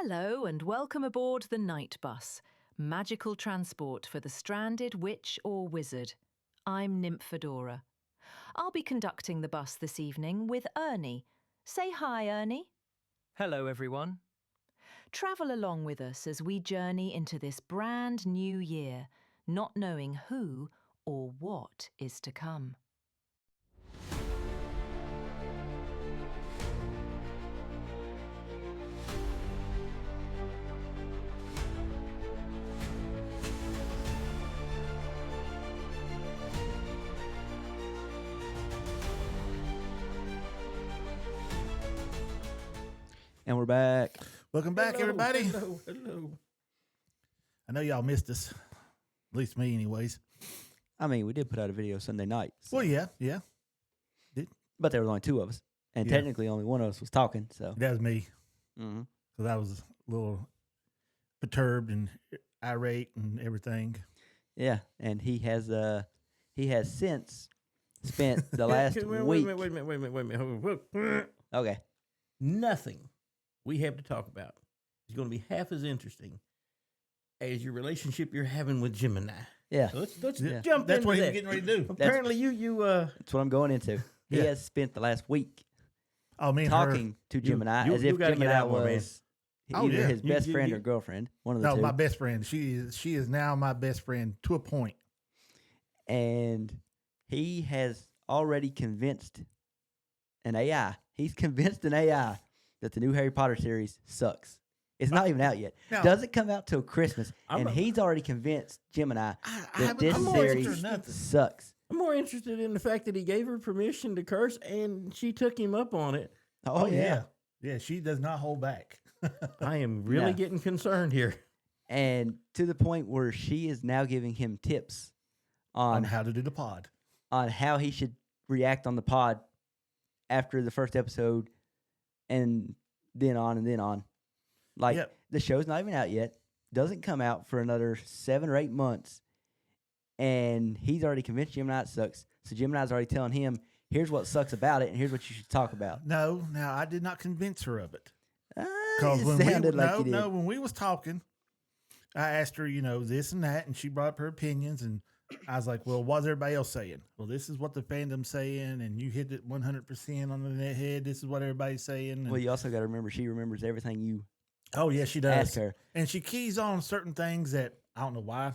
Hello and welcome aboard the Night Bus, magical transport for the stranded witch or wizard. I'm Nymphadora. I'll be conducting the bus this evening with Ernie. Say hi, Ernie. Hello, everyone. Travel along with us as we journey into this brand new year, not knowing who or what is to come. And we're back. Welcome back, everybody. Hello. I know y'all missed us. At least me, anyways. I mean, we did put out a video Sunday night. So. Well, yeah. But there was only two of us. And Yeah. technically only one of us was talking. So That was me. mm-hmm. Because I was a little perturbed and irate and everything. Yeah. And he has since spent the last week. Wait a minute. Okay. Nothing we have to talk about is going to be half as interesting as your relationship you're having with Gemini. Yeah. So let's Yeah. jump That's into what he was that. getting ready to do. Apparently, you That's what I'm going into. He Yeah. has spent the last week Oh, me and talking to Gemini you- as you if gotta get Gemini out more, man. was Oh, either yeah. his best You- friend you- or girlfriend. One of her. the No, two. my best friend. She is now my best friend to a point. And he has already convinced an AI. He's convinced an AI that the new Harry Potter series sucks. It's not even out yet. No. Doesn't come out till Christmas, I'm and a- he's already convinced Gemini I that haven't this I'm more series interested in nothing. sucks. I'm more interested in the fact that he gave her permission to curse, and she took him up on it. Oh, yeah. Yeah, she does not hold back. I am really No. getting concerned here. And to the point where she is now giving him tips On on how to do the pod. how he should react on the pod after the first episode, and then on. Like Yep. the show's not even out yet. Doesn't come out for another 7 or 8 months, and he's already convinced Gemini it sucks. So Gemini's already telling him, "Here's what sucks about it, and here's what you should talk about." No, I did not convince her of it. It when sounded like you did. when we was talking, I asked her, this and that, and she brought up her opinions, and I was like, well, what's everybody else saying? Well, this is what the fandom's saying, and you hit it 100% on the head. This is what everybody's saying. And, Well, you also got to remember she remembers everything you oh, yeah, she does. ask her. And she keys on certain things that I don't know why.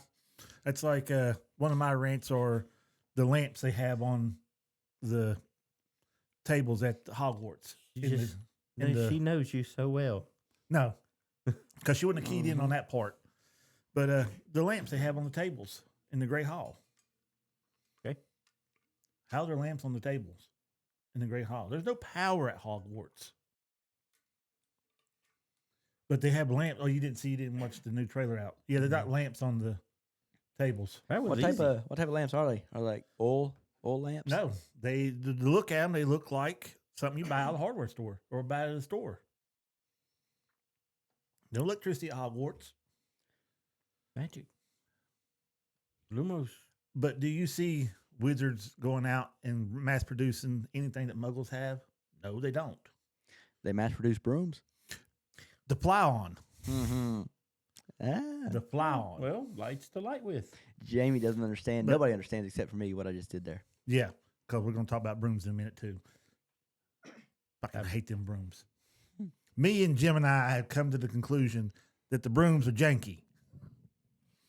It's like one of my rants are the lamps they have on the tables at Hogwarts. She knows you so well. No, because she wouldn't have keyed in on that part. But the lamps they have on the tables in the Great Hall. Okay. How are there lamps on the tables in the Great Hall? There's no power at Hogwarts. But they have lamps. Oh, you didn't watch the new trailer out. Yeah, they got lamps on the tables. That was What easy. type of lamps are they? Are they like oil lamps? No, to look at them, they look like something you buy at the hardware store or buy at the store. No electricity at Hogwarts. Magic. Lumos. But do you see wizards going out and mass producing anything that muggles have? No, they don't. They mass produce brooms. The fly on. Mm-hmm. The fly on. Well, lights to light with. Jamie doesn't understand. But- Nobody understands except for me what I just did there. Yeah, because we're going to talk about brooms in a minute too. Fucking hate them brooms. Me and Gemini have come to the conclusion that the brooms are janky.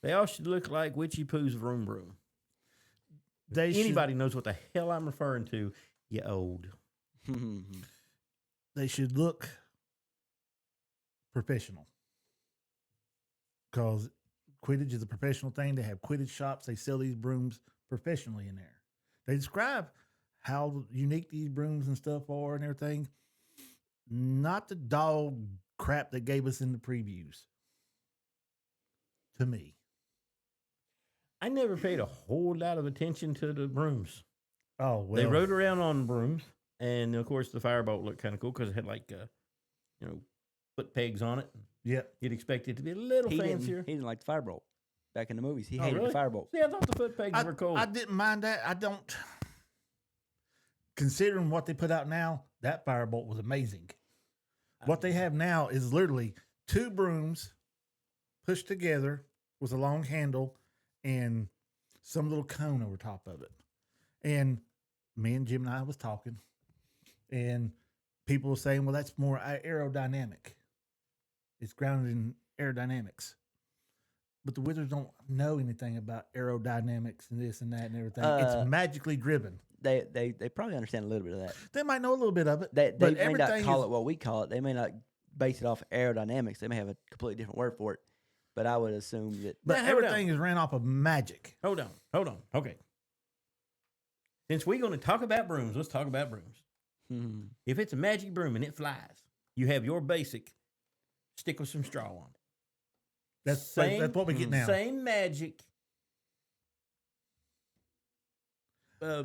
They all should look like Witchy Poo's vroom vroom. They Anybody knows what the hell I'm referring to, you old. They should look professional. Because Quidditch is a professional thing. They have Quidditch shops. They sell these brooms professionally in there. They describe how unique these brooms and stuff are and everything. Not the dog crap they gave us in the previews. To me. I never paid a whole lot of attention to the brooms. Oh, well. They rode around on brooms, and of course the firebolt looked kind of cool because it had like, foot pegs on it. Yep. You'd expect it to be a little he fancier. didn't like the firebolt back in the movies. He Oh, hated really? the firebolt. See, I thought the foot pegs were cool. I didn't mind that. I don't. Considering what they put out now, that firebolt was amazing. What they have now is literally 2 brooms pushed together with a long handle and some little cone over top of it. And me and Jim and I was talking, and people were saying, well, that's more aerodynamic. It's grounded in aerodynamics. But the Wizards don't know anything about aerodynamics and this and that and everything. It's magically driven. They probably understand a little bit of that. They might know a little bit of it. They but may not everything call is- it what we call it. They may not base it off aerodynamics. They may have a completely different word for it. But I would assume that. But Now, hold everything is ran off of magic. Hold on. Okay. Since we're going to talk about brooms, let's talk about brooms. Hmm. If it's a magic broom and it flies, you have your basic stick with some straw on it. That's what we get now. Same magic. Go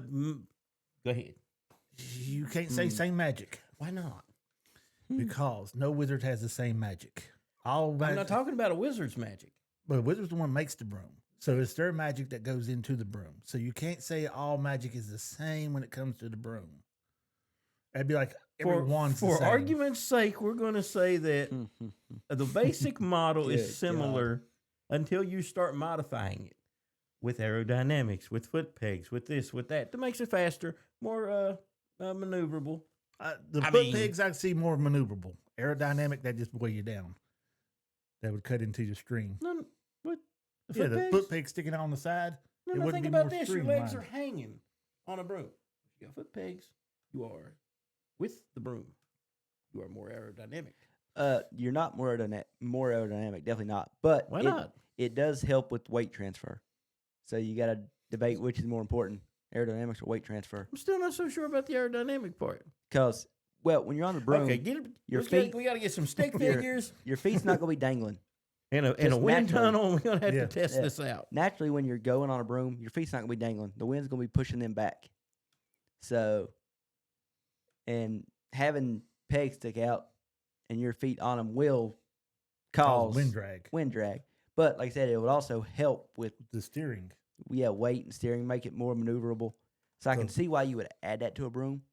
ahead. You can't say same magic Why not? because no wizard has the same magic. I'm not talking about a wizard's magic. But the wizard's the one who makes the broom. So it's their magic that goes into the broom. So you can't say all magic is the same when it comes to the broom. That'd be like everyone's the For same. argument's sake, we're going to say that the basic model Good is similar until you start modifying it with aerodynamics, with foot pegs, with this, with that. That makes it faster, more maneuverable. The foot pegs I see more maneuverable. Aerodynamic, that just weigh you down. That would cut into your string. No, what? The Yeah, foot the pegs? foot peg sticking out on the side. No, it no, wouldn't think be about more this. Your legs streamlined. are hanging on a broom. You got foot pegs. You are with the broom. You are more aerodynamic. You're not more aerodynamic, definitely not. But Why not? It does help with weight transfer. So you got to debate which is more important, aerodynamics or weight transfer. I'm still not so sure about the aerodynamic part. Because, well, when you're on the broom, Okay, get it. your we gotta- feet- we got to get some stick your- figures your feet's not going to be dangling. and a just wind naturally. tunnel. We're gonna have Yeah. to test Yeah. this out. Naturally, when you're going on a broom, your feet's not going to be dangling. The wind's going to be pushing them back. So, and having pegs stick out and your feet on them will cause wind drag. Wind drag. But like I said, it would also help with The steering. weight and steering, make it more maneuverable. So I can So- see why you would add that to a broom,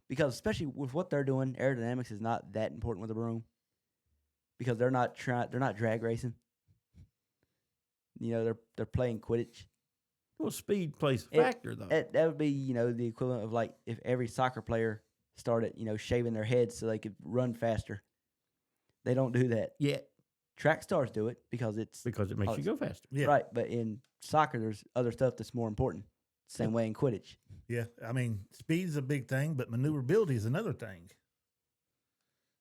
because especially with what they're doing, aerodynamics is not that important with a broom, because they're not drag racing. You know, they're playing Quidditch. Well, speed plays a It- factor, though. That would be, the equivalent of like if every soccer player started, shaving their heads so they could run faster. They don't do that. Yeah, Track stars do it because it's because it makes you go faster. Yeah. right. But in soccer, there's other stuff that's more important. Same way in Quidditch. Yeah. I mean, speed is a big thing, but maneuverability is another thing.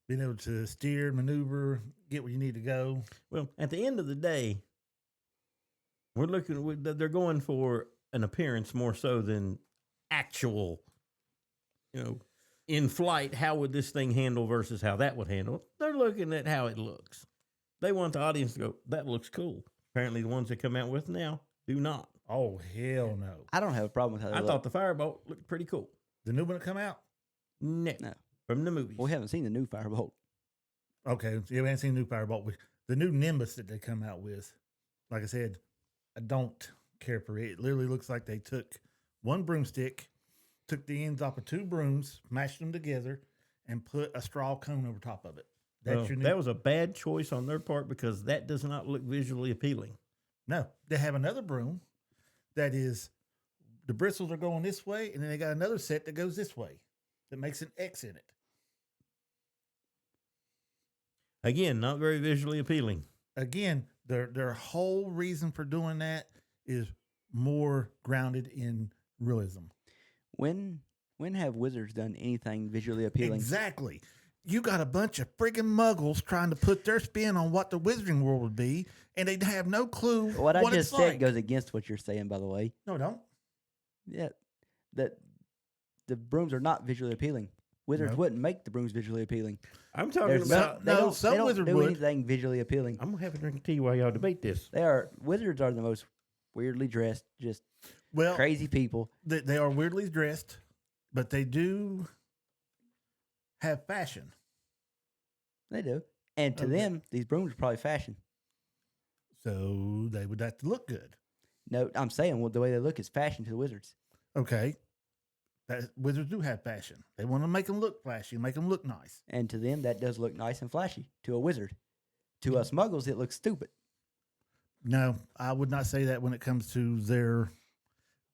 Being able to steer, maneuver, get where you need to go. Well, at the end of the day, they're going for an appearance more so than actual, in flight. How would this thing handle versus how that would handle? They're looking at how it looks. They want the audience to go, that looks cool. Apparently, the ones that come out with now do not. Oh, hell no. I don't have a problem with how they I look. thought the firebolt looked pretty cool. The new one that come out? No, No. from the movies. Well, we haven't seen the new Firebolt. Okay. So you haven't seen the new Firebolt. The new Nimbus that they come out with, like I said, I don't care for it. It literally looks like they took one broomstick, took the ends off of 2 brooms, mashed them together, and put a straw cone over top of it. That's Well, your new. that was a bad choice on their part because that does not look visually appealing. No, they have another broom that is the bristles are going this way, and then they got another set that goes this way that makes an X in it. Again, not very visually appealing. Again, their whole reason for doing that is more grounded in realism. When have wizards done anything visually appealing? Exactly. You got a bunch of friggin' muggles trying to put their spin on what the wizarding world would be, and they have no clue What I just it's said like. goes against what you're saying, by the way. No, don't. Yeah, that the brooms are not visually appealing. Wizards No. wouldn't make the brooms visually appealing. I'm talking There's about. some they don't wizard do would. anything visually appealing. I'm gonna have a drink of tea while y'all debate this. Wizards are the most weirdly dressed, just Well, crazy people. they are weirdly dressed, but they do have fashion. They do, and to Okay. them, these brooms are probably fashion. So they would have to look good. No, I'm saying, well, the way they look is fashion to the wizards. Okay. Wizards do have fashion. They want to make them look flashy, make them look nice. And to them, that does look nice and flashy to a wizard. To us muggles, it looks stupid. No, I would not say that when it comes to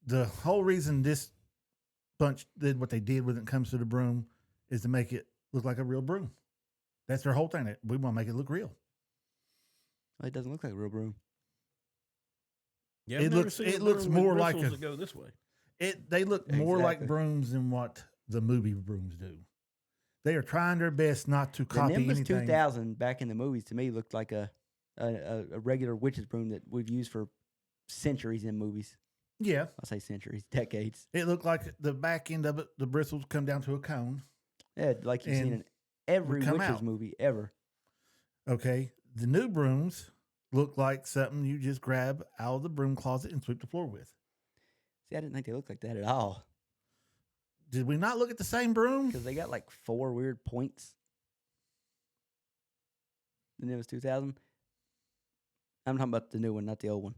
the whole reason this bunch did what they did when it comes to the broom is to make it look like a real broom. That's their whole thing. We want to make it look real. Well, it doesn't look like a real broom. Yeah, It I've never looks- seen it a looks broom with more like bristles a- that go this way. They look more like Exactly. brooms than what the movie brooms do. They are trying their best not to The copy Nimbus anything. 2000 back in the movies to me looked like a regular witch's broom that we've used for centuries in movies. Yeah, I'll say centuries, decades. it looked like the back end of it, the bristles come down to a cone. Yeah, like you've seen And in every come witch's out. movie ever. Okay, the new brooms look like something you just grab out of the broom closet and sweep the floor with. See, I didn't think they looked like that at all Did we not look at the same broom? because they got like 4 weird points. The Nimbus 2000. I'm talking about the new one, not the old one.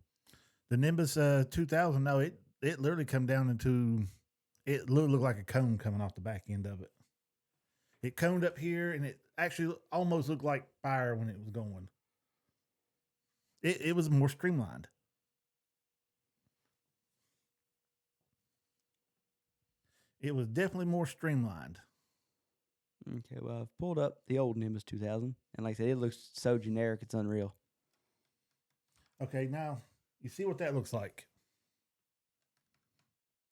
The Nimbus 2000, no, it literally come down into, it looked like a cone coming off the back end of it. It coned up here, and it actually almost looked like fire when it was going. It was more streamlined. It was definitely more streamlined. Okay, well, I've pulled up the old Nimbus 2000, and like I said, it looks so generic, it's unreal. Okay, now you see what that looks like.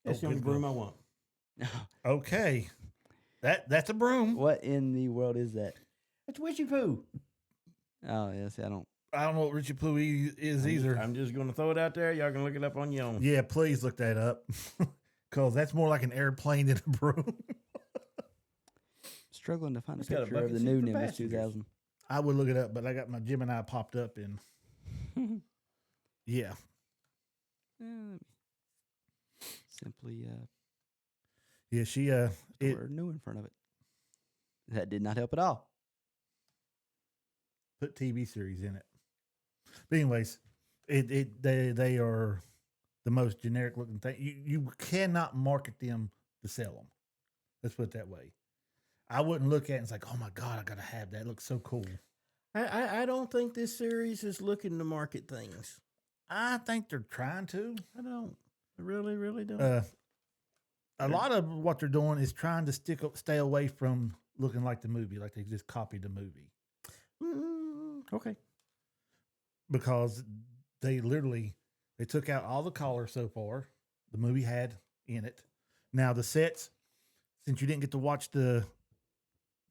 That's the Oh, only good broom God. I want. Okay, that's a broom. What in the world is that? It's witchy poo. Oh, yes, I don't. I don't know what Richie Poo is either. I'm just going to throw it out there. Y'all can look it up on your own. Yeah, please look that up. Because that's more like an airplane than a broom. Struggling to find a It's got a picture of bucket the seat new for Nimbus passengers. 2000. I would look it up, but I got my Gemini popped up and yeah. Simply Yeah, she the it word new in front of it. That did not help at all. put TV series in it. But anyways, they are the most generic looking thing. You cannot market them to sell them. Let's put it that way. I wouldn't look at it and it's like, oh my God, I gotta have that. It looks so cool. I don't think this series is looking to market things. I think they're trying to. I don't. I really, really don't. A lot of what they're doing is trying to stay away from looking like the movie, like they just copied the movie. Okay. Because they took out all the color so far the movie had in it. Now the sets, since you didn't get to watch the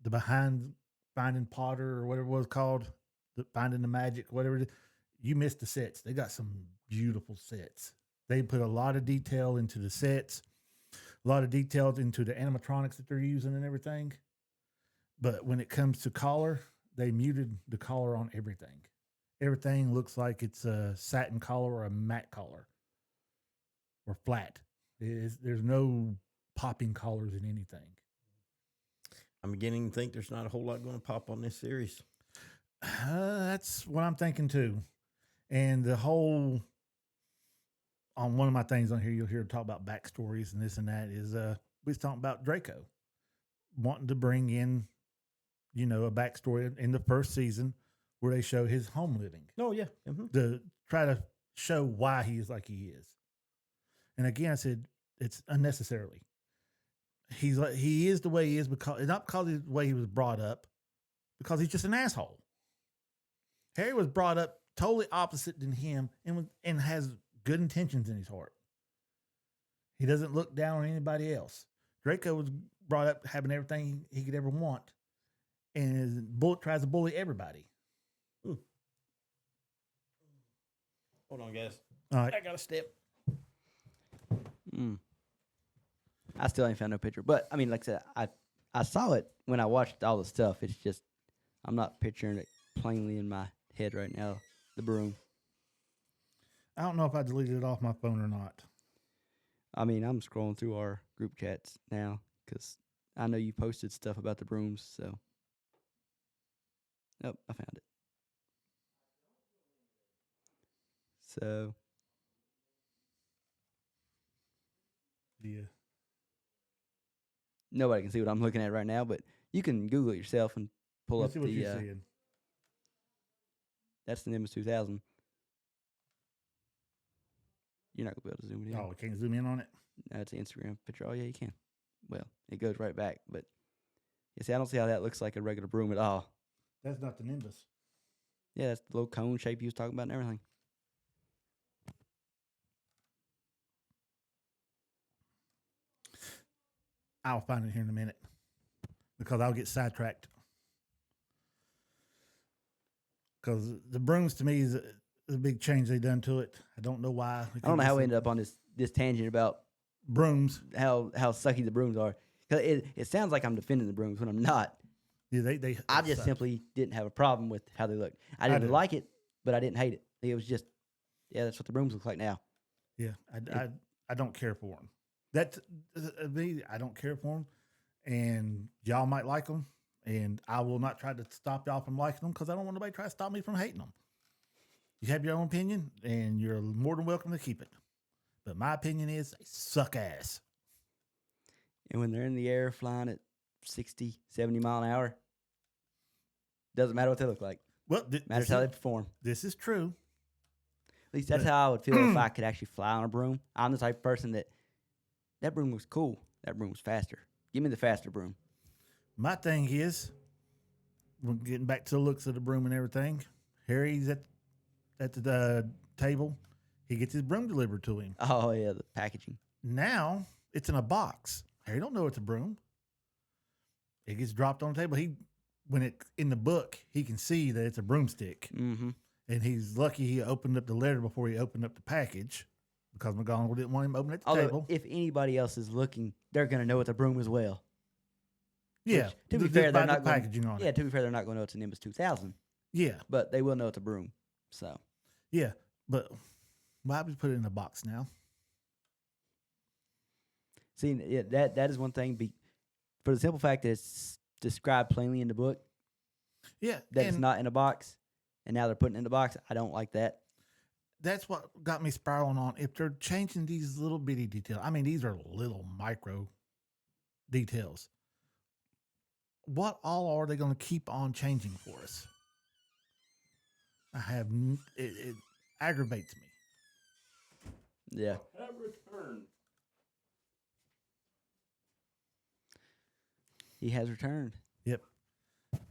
behind Finding Potter or whatever it was called, the Finding the Magic, whatever it is, you missed the sets. They got some beautiful sets. They put a lot of detail into the sets, a lot of details into the animatronics that they're using and everything. But when it comes to color, they muted the color on everything. Everything looks like it's a satin color or a matte color or flat. There's no popping colors in anything. I'm beginning to think there's not a whole lot going to pop on this series. That's what I'm thinking too. And the whole, on one of my things on here, you'll hear talk about backstories and this and that is we was talking about Draco wanting to bring in, a backstory in the first season where they show his home living. Oh, yeah. To try to show why he is like he is. And again, I said it's unnecessarily. He is the way he is because not because of the way he was brought up, because he's just an asshole. Harry was brought up totally opposite than him and has good intentions in his heart. He doesn't look down on anybody else. Draco was brought up having everything he could ever want, and tries to bully everybody. Hold on, guys. All right. I got a step. I still ain't found no picture. But, I mean, like I said, I saw it when I watched all the stuff. It's just, I'm not picturing it plainly in my head right now, the broom. I don't know if I deleted it off my phone or not. I mean, I'm scrolling through our group chats now because I know you posted stuff about the brooms, so. Oh, I found it. So, Yeah. nobody can see what I'm looking at right now, but you can Google it yourself and pull Let's up see what the. you're seeing. That's the Nimbus 2000. You're not gonna be able to zoom it in. Oh, we can't zoom in on it. That's an Instagram picture. Oh yeah, you can. Well, it goes right back, but yeah, see, I don't see how that looks like a regular broom at all. That's not the Nimbus. Yeah, that's the little cone shape you was talking about and everything. I'll find it here in a minute because I'll get sidetracked. Because the brooms to me is a big change they done to it. I don't know why. I don't know how we ended up on this tangent about brooms. how sucky the brooms are. 'Cause it sounds like I'm defending the brooms when I'm not. Yeah, they I just suck. simply didn't have a problem with how they looked. I didn't do. like it, but I didn't hate it. It was just, yeah, that's what the brooms look like now. Yeah, I don't care for them. That's me. I don't care for them, and y'all might like them, and I will not try to stop y'all from liking them because I don't want nobody to try to stop me from hating them. You have your own opinion, and you're more than welcome to keep it. But my opinion is they suck ass. And when they're in the air flying at 60, 70 mile an hour, doesn't matter what they look like. Well, Matters how they perform. this is true. At least that's how I would feel if I could actually fly on a broom. I'm the type of person that broom looks cool. That broom was faster. Give me the faster broom. My thing is, we're getting back to the looks of the broom and everything. Harry's at the table. He gets his broom delivered to him. Oh yeah, the packaging. Now it's in a box. Harry don't know it's a broom. It gets dropped on the table. In the book, he can see that it's a broomstick. Mm-hmm. And he's lucky he opened up the letter before he opened up the package because McGonagall didn't want him to open at the Although table. if anybody else is looking, they're gonna know it's a broom as well. Yeah. Which, to be just fair, by they're the not going. packaging on Yeah, it. to be fair, they're not going to know it's a Nimbus 2000, Yeah. but they will know it's a broom. So Yeah. But why would we put it in a box now? see, yeah, that is one thing. For the simple fact that it's described plainly in the book Yeah. that it's and not in a box, and now they're putting it in the box. I don't like that. that's what got me spiraling on. If they're changing these little bitty details, I mean, these are little micro details. What all are they going to keep on changing for us? It aggravates me. Yeah. Have returned. He has returned. Yep.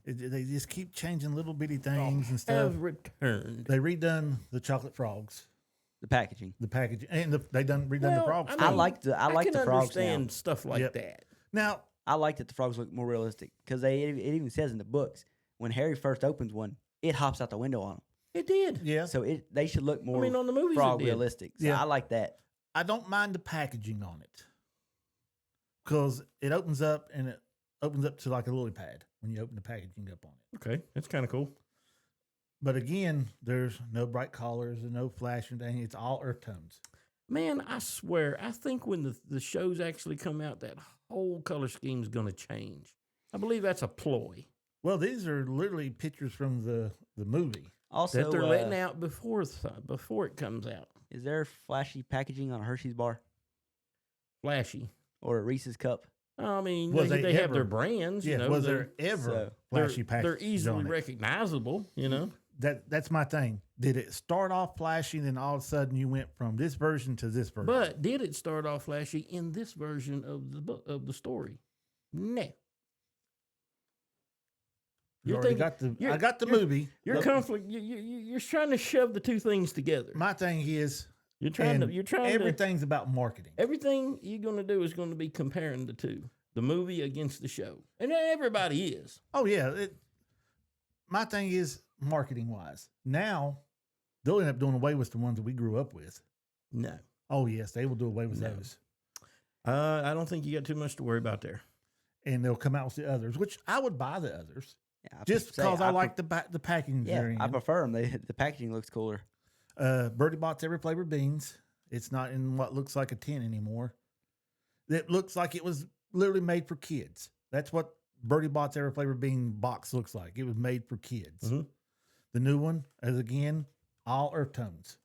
They just keep changing little bitty things and stuff. Have returned. They redone the chocolate frogs, The packaging. the package, and they done redone the frogs. I I mean, like the can frogs now. understand stuff like Yep. that. Now, I like that the frogs look more realistic because it even says in the books when Harry first opens one, it hops out the window on him. It did. yeah, So they should look more on the movies frog it did. realistic. So Yeah. I like that. I don't mind the packaging on it because it opens up and it opens up to like a lily pad when you open the packaging up on it. Okay, that's kind of cool. But again, there's no bright colors and no flashing thing. It's all earth tones. Man, I swear, I think when the shows actually come out, that whole color scheme is going to change. I believe that's a ploy Well, these are literally pictures from the movie. Also, that they're letting out before it comes out. is there flashy packaging on a Hershey's bar Flashy. or a Reese's cup? I mean, Was they they have their ever- brands. Yeah, you know, was they're- there ever so flashy they're packages? easily on it? recognizable. You know, That's my thing. Did it start off flashy, and then all of a sudden you went from this version to this version? but did it start off flashy in this version of the book of the story? No. You You're already thinking- I got the you're- movie. You're Look, conflict. You're trying to shove the two things together. My thing is, You're trying to. and You're trying to. everything's about marketing. Everything you're going to do is going to be comparing the two, the movie against the show, and everybody is. Oh yeah, my thing is marketing wise. Now they'll end up doing away with the ones that we grew up with. No, Oh yes, they will do away with No. those, I don't think you got too much to worry about there. and they'll come out with the others, which I would buy the others Yeah, just because I like the packaging. Yeah, I prefer them. The packaging looks cooler. Birdie Bot's every flavor beans. It's not in what looks like a tin anymore. It looks like it was literally made for kids. That's what Birdie Bot's every flavor bean box looks like. It was made for kids. Mhm. The new one is again all earth tones,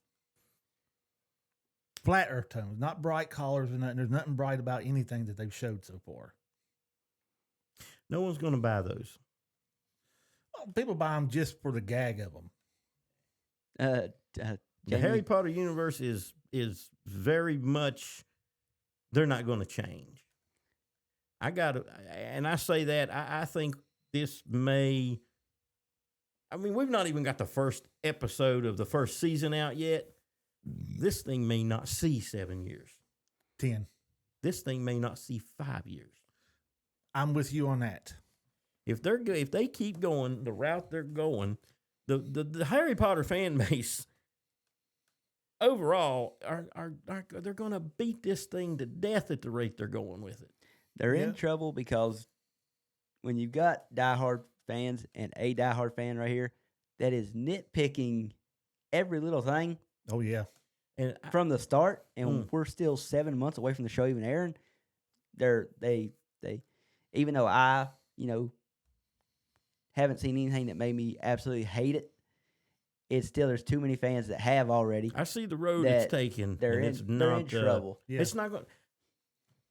flat earth tones, not bright colors or nothing. There's nothing bright about anything that they've showed so far. No one's going to buy those. Oh, people buy them just for the gag of them. Uh, The Jamie, Harry Potter universe is very much. They're not going to change. And I say that I think this may. I mean, we've not even got the first episode of the first season out yet. This thing may not see 7 years. 10. This thing may not see 5 years. I'm with you on that. If they keep going the route they're going, the Harry Potter fan base overall are they're going to beat this thing to death at the rate they're going with it. they're Yeah. in trouble because when you've got diehard fans and a diehard fan right here that is nitpicking every little thing Oh, yeah. And from the start, and we're still 7 months away from the show even airing. They even though I haven't seen anything that made me absolutely hate it, it's still there's too many fans that have already. I see the road that it's taking. They're and in it's they're not in trouble. Yeah. It's not going.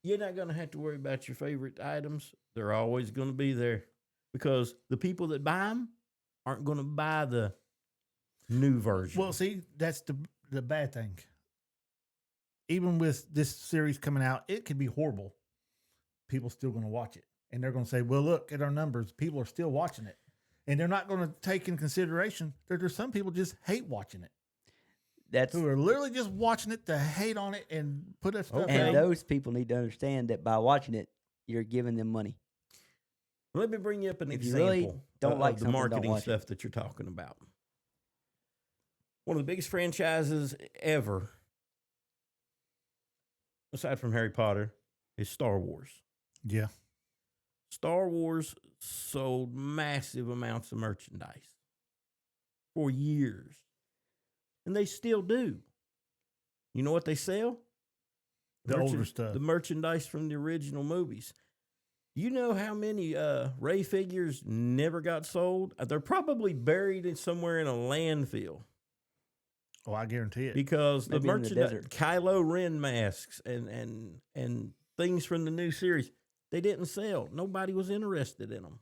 You're not going to have to worry about your favorite items. They're always going to be there because the people that buy them aren't going to buy the new version. Well, see, that's the bad thing. Even with this series coming out, it could be horrible. People still going to watch it. And they're going to say, well, look at our numbers. People are still watching it. And they're not going to take in consideration that there's some people just hate watching it. That's Who are literally just watching it to hate on it and put that stuff Okay. and out. those people need to understand that by watching it, you're giving them money. Let me bring you up an If you example really don't of like the something, don't marketing watch it. stuff that you're talking about. One of the biggest franchises ever, aside from Harry Potter, is Star Wars. Yeah. Star Wars sold massive amounts of merchandise for years. And they still do. You know what they sell? The older stuff. The merchandise from the original movies. You know how many Ray figures never got sold? They're probably buried somewhere in a landfill. Oh, I guarantee it. Because the Maybe in the merchandise, desert. Kylo Ren masks and things from the new series, they didn't sell. Nobody was interested in them.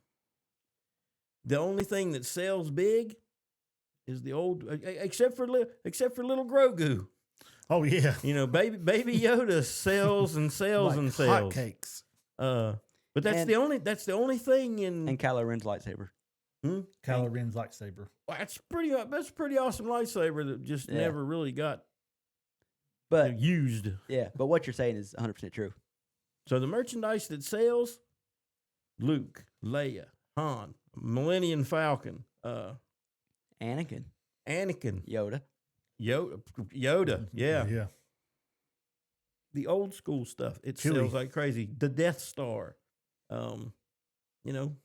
The only thing that sells big is the old, except for little Grogu. Oh, yeah. You know, baby Yoda sells and sells Like and sells. hotcakes. But that's And- the only thing in. And Kylo Ren's lightsaber. Kylo Ren's lightsaber. That's pretty awesome lightsaber that just Yeah. never really got But used. yeah, but what you're saying is 100% true. So the merchandise that sells, Luke, Leia, Han, Millennium Falcon, Anakin, Anakin, Yoda. Yoda, yeah. Yeah. The old school stuff, it Chewie. sells like crazy. The Death Star, you know,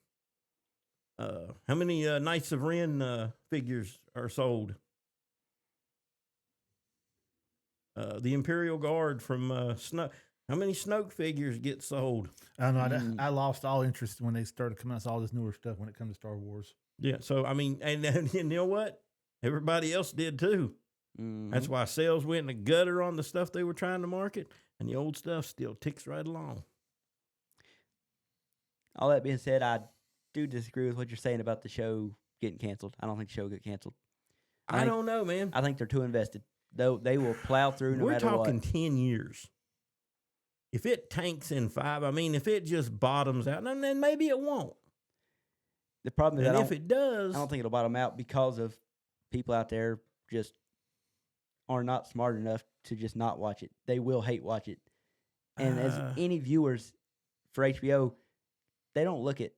how many Knights of Ren figures are sold? The Imperial Guard from Snoke. How many Snoke figures get sold? I know. Mm. I lost all interest when they started coming out with all this newer stuff when it comes to Star Wars. Yeah, so I mean, and you know what? Everybody else did too. Mhm. That's why sales went in the gutter on the stuff they were trying to market, and the old stuff still ticks right along. All that being said, I do disagree with what you're saying about the show getting canceled. I don't think the show will get canceled. I don't know, man. I think they're too invested. Though they will plow through no We're matter talking what. 10 years. If it tanks in 5, I mean, if it just bottoms out, then maybe it won't. The problem is And I if it does, don't think it'll bottom out because of people out there just are not smart enough to just not watch it. They will hate watch it. And as any viewers for HBO, they don't look at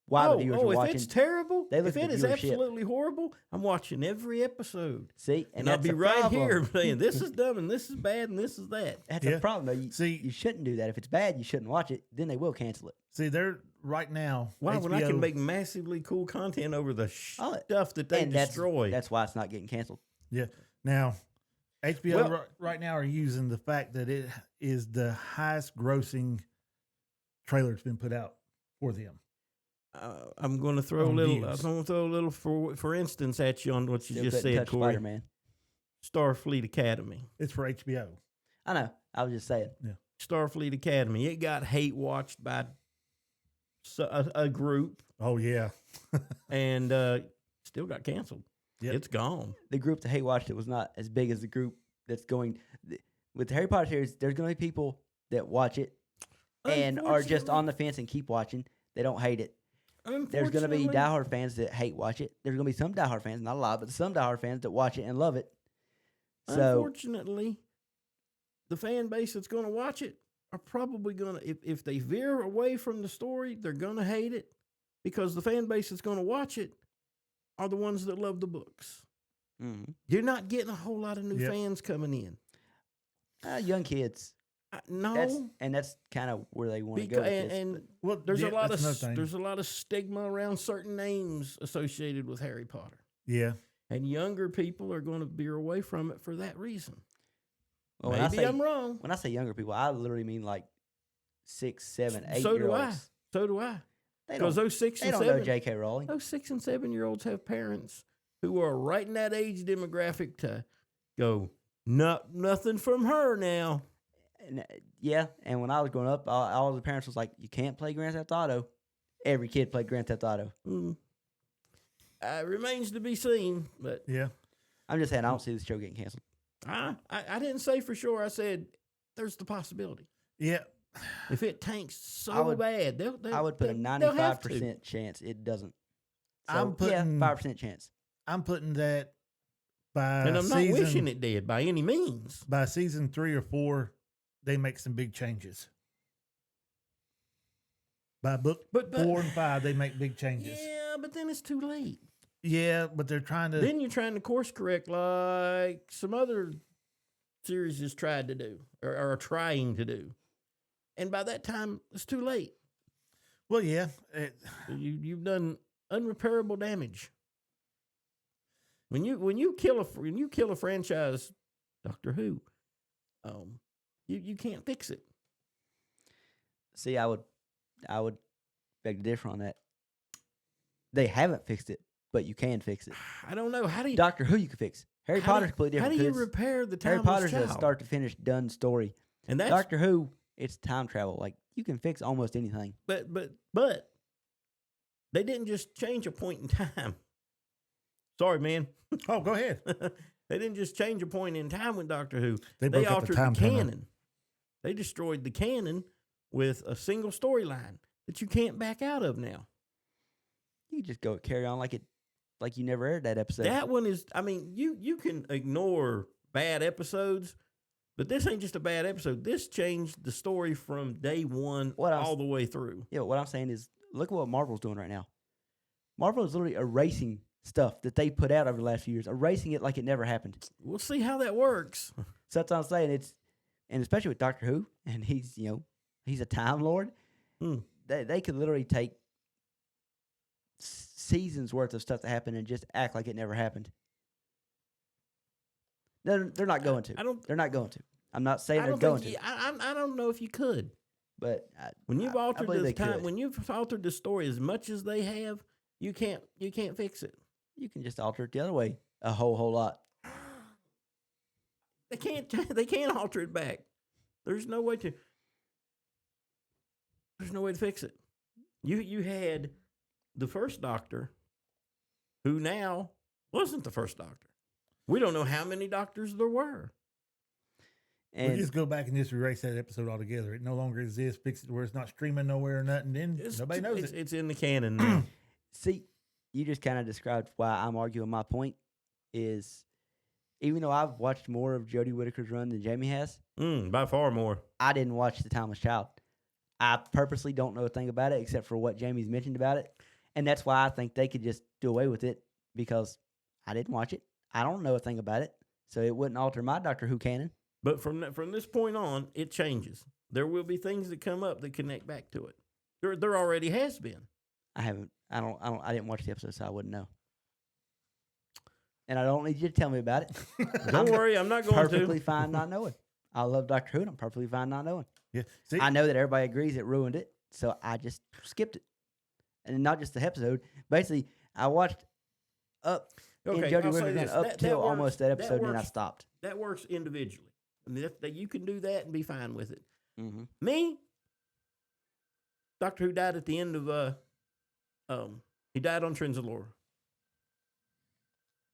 why the viewers are if watching. it's terrible, They look if at it the is viewership. absolutely horrible, I'm watching every episode. See, And and I'll that's be the right problem. here saying, this is dumb and this is bad and this is that. That's Yeah. a problem. Though. You See- shouldn't do that. If it's bad, you shouldn't watch it. Then they will cancel it. See, they're right now. Why? When I HBO can make massively cool content over the Oh, stuff that they and destroy. That's why it's not getting canceled. Yeah. Now, HBO Well- right now are using the fact that it is the highest grossing trailer that's been put out for them. I'm going to throw a On little. views. I'm going to throw a little for instance at you on what you Still just couldn't said, touch Corey. Spider-Man. Starfleet Academy. It's for HBO. I know. I was just saying. Starfleet Academy. It got hate watched by a group Oh yeah. and still got canceled. Yep. It's gone. The group that hate watched it was not as big as the group that's going. With the Harry Potter series, there's going to be people that watch it and are just on the fence and keep watching. They don't hate it. There's going to be diehard fans that hate watch it. There's going to be some diehard fans, not a lot, but some diehard fans that watch it and love it. So, unfortunately, the fan base that's going to watch it are probably going to, if they veer away from the story, they're going to hate it, because the fan base that's going to watch it are the ones that love the books. You're not getting a whole lot of new fans coming in. Young kids. No, that's kind of where they want to go. Well, there's a lot of stigma around certain names associated with Harry Potter. Yeah, and younger people are going to veer away from it for that reason. Well, Maybe I'm wrong. When I say younger people, I literally mean like 6, 7, 8 So year do olds. So do I. They Because don't, those 6 and they 7, don't know J.K. Rowling. those 6 and 7 year olds have parents who are right in that age demographic to go, nothing from her now. And, and when I was growing up, all the parents was like, you can't play Grand Theft Auto. Every kid played Grand Theft Auto. Remains to be seen, but yeah. I'm just saying I don't see this show getting canceled. I didn't say for sure. I said there's the possibility. Yeah. If it tanks so bad, I would put a 95% chance it doesn't. So, I'm putting 5% chance. I'm putting that by and I'm not wishing it did by any means. By season 3 or 4, they make some big changes. By book 4 and 5, they make big changes. Yeah, but then it's too late. Yeah, but they're trying to. Then you're trying to course correct like some other series has tried to do or are trying to do, and by that time it's too late. Well, yeah, you've done unrepairable damage. When you kill a franchise, Doctor Who, you can't fix it. See, I would beg to differ on that. They haven't fixed it, but you can fix it. I don't know. How do you Doctor Who you can fix? Harry Potter's completely different. How do you repair the timeless Harry Potter's child? a start to finish done story. And that's Doctor Who, it's time travel. Like you can fix almost anything. But they didn't just change a point in time. Sorry, man. Oh, go ahead. They didn't just change a point in time with Doctor Who. They altered the canon. They destroyed the canon with a single storyline that you can't back out of now. You just go carry on like you never aired that episode. That one is, I mean, you can ignore bad episodes, but this ain't just a bad episode. This changed the story from day one all the way through. Yeah, what I'm saying is, look at what Marvel's doing right now. Marvel is literally erasing stuff that they put out over the last few years, erasing it like it never happened. We'll see how that works. So that's what I'm saying. And especially with Doctor Who, and he's a Time Lord. They could literally take seasons worth of stuff that happened and just act like it never happened. They're not going to. They're not going to. I'm not saying they're going to. I don't know if you could. But when you've altered when you've altered the story as much as they have, you can't fix it. You can just alter it the other way a whole lot. They can't alter it back. There's no way to fix it. You had the first Doctor, who now wasn't the first Doctor. We don't know how many doctors there were. And we just go back and just erase that episode altogether. It no longer exists. Fix it where it's not streaming nowhere or nothing. Then nobody knows it. It's in the canon now. See, you just kind of described why I'm arguing my point is, even though I've watched more of Jodie Whittaker's run than Jamie has, by far more. I didn't watch The Timeless Child. I purposely don't know a thing about it except for what Jamie's mentioned about it. And that's why I think they could just do away with it, because I didn't watch it. I don't know a thing about it. So it wouldn't alter my Doctor Who canon. But from this point on, it changes. There will be things that come up that connect back to it. There already has been. I didn't watch the episode, so I wouldn't know. And I don't need you to tell me about it. Don't worry, I'm not going to. Perfectly fine not knowing. I love Doctor Who, and I'm perfectly fine not knowing. Yeah, see? I know that everybody agrees it ruined it, so I just skipped it. And not just the episode. Basically, I watched up in Jodie Whittaker's up till almost that episode, and then I stopped. That works individually. I mean, that you can do that and be fine with it. Mm-hmm. Me, Doctor Who died at the end of he died on Trenzalore.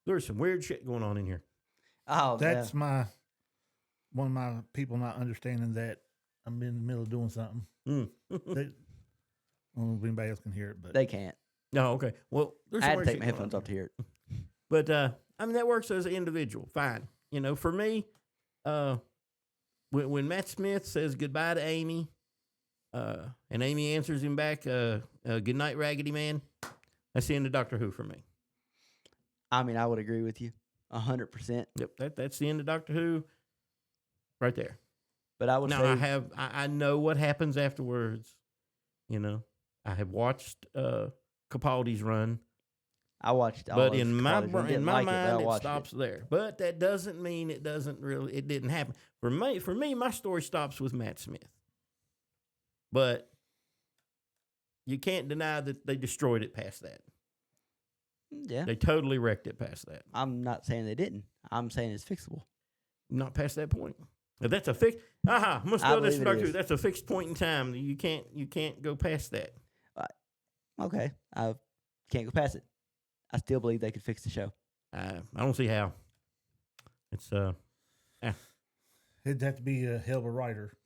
There's some weird shit going on in here. Oh, That's one of my people not understanding that I'm in the middle of doing something. Mm. They, I don't know if anybody else can hear it, but they can't. No, okay. Well, there's I some had to weird take shit my going headphones on off to hear it. But I mean, that works as an individual. Fine. You know, for me, when Matt Smith says goodbye to Amy, and Amy answers him back, good night, Raggedy Man, that's the end of Doctor Who for me. I mean, I would agree with you 100%. Yep, that's the end of Doctor Who right there. But I would Now, say I know what happens afterwards. You know, I have watched Capaldi's run. I watched all But of in my Capaldi's run. in Didn't my like but I mind, it watched stops there. But that doesn't mean it didn't happen. For me, my story stops with Matt Smith. But you can't deny that they destroyed it past that. Yeah. They totally wrecked it past that. I'm not saying they didn't. I'm saying it's fixable. Not past that point. If that's a fixed. I'm gonna I steal this believe from it Doctor Who. is. That's a fixed point in time. You can't go past that. Okay. I can't go past it. I still believe they could fix the show. I don't see how. It's it'd have to be a hell of a writer.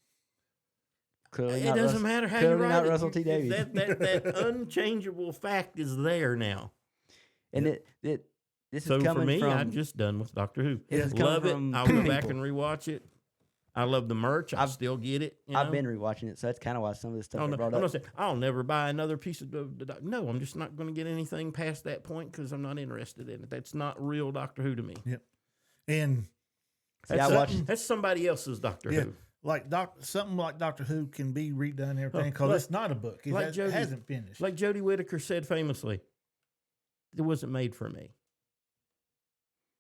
Clearly it not doesn't Russell, matter how clearly you write not it. Russell T. Davies. That unchangeable fact is there now. And this is So coming for me, from. I'm just done with Doctor Who. This is coming Love it. from I'll go back people. and rewatch it. I love the merch. I I've- still get it. You I've know? been rewatching it, so that's kind of why some of this stuff I'm I brought not up. saying I'll never buy another piece of no. I'm just not going to get anything past that point because I'm not interested in it. That's not real Doctor Who to me. Yep. And See, I watched. That's somebody else's Doctor yeah, Who. like something like Doctor Who can be redone and everything because like- it's not a book. It like Jodie- hasn't finished. Like Jodie Whittaker said famously, it wasn't made for me.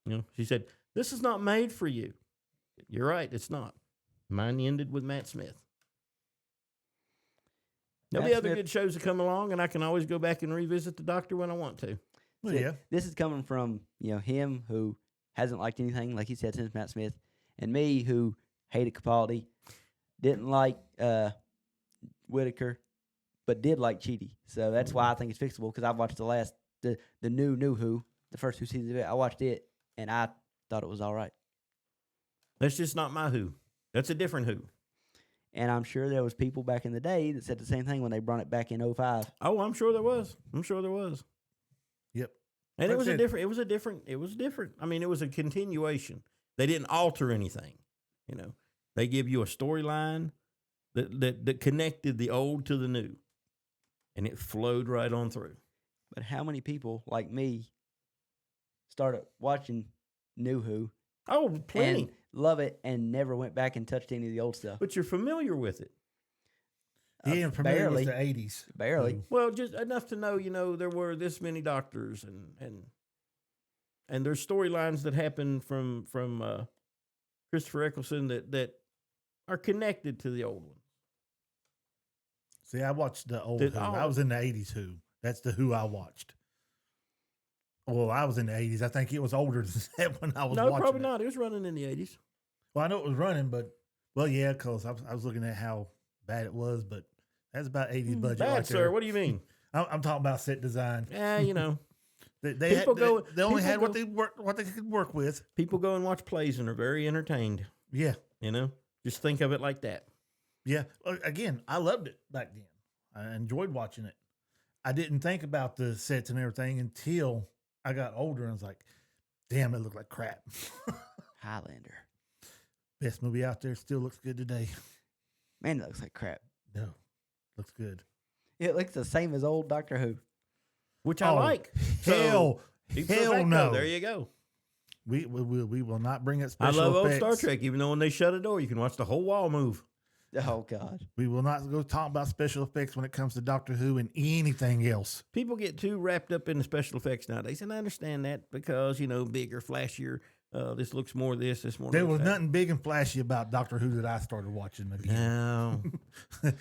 You know, she said, "This is not made for you." You're right. It's not. Mine ended with Matt Smith. There'll be Matt other Smith- good shows that come along, and I can always go back and revisit the Doctor when I want to. Well, See, yeah. This is coming from him who hasn't liked anything, like he said, since Matt Smith, and me who hated Capaldi, didn't like Whitaker, but did like Chidi. So that's why I think it's fixable because I've watched the new Who, the first 2 seasons of it. I watched it and I thought it was all right. That's just not my Who. That's a different Who. And I'm sure there was people back in the day that said the same thing when they brought it back in 2005. Oh, I'm sure there was. Yep. And Like it was I a said- different. It was different. I mean, it was a continuation. They didn't alter anything. You know, they give you a storyline that connected the old to the new, and it flowed right on through. But how many people like me started watching New Who Oh, plenty. and love it and never went back and touched any of the old stuff? But you're familiar with it. He ain't familiar barely. with the 80s. Barely. So, Well, just enough to know, there were this many doctors, and there's storylines that happen from Christopher Eccleston that are connected to the old one. see, I watched the old Did Who. all- I was in the 80s Who. That's the Who I watched. Well, I was in the 80s. I think it was older than that when I was No, watching probably it. not. It was running in the 80s. Well, I know it was running, but, well, yeah, because I was looking at how bad it was, but that's about 80s budget Bad, right sir. there. What do you mean? I'm talking about set design. Yeah, They People go- They only people had go- what they could work with. people go and watch plays and are very entertained. Yeah, Just think of it like that. yeah. Again, I loved it back then. I enjoyed watching it. I didn't think about the sets and everything until I got older and was like, damn, it looked like crap. Highlander. Best movie out there, still looks good today. Man, it looks like crap. No, looks good. It looks the same as old Doctor Who. Which I Oh, like. Hell, Deep hell Perfecto, no. There you go. We will not bring it I special love old effects. Star Trek, even though when they shut a door, you can watch the whole wall move. Oh, God. We will not go talk about special effects when it comes to Doctor Who and anything else. People get too wrapped up in the special effects nowadays, and I understand that because, bigger, flashier, this looks more this more There looks was that. nothing big and flashy about Doctor Who that I started watching again. No.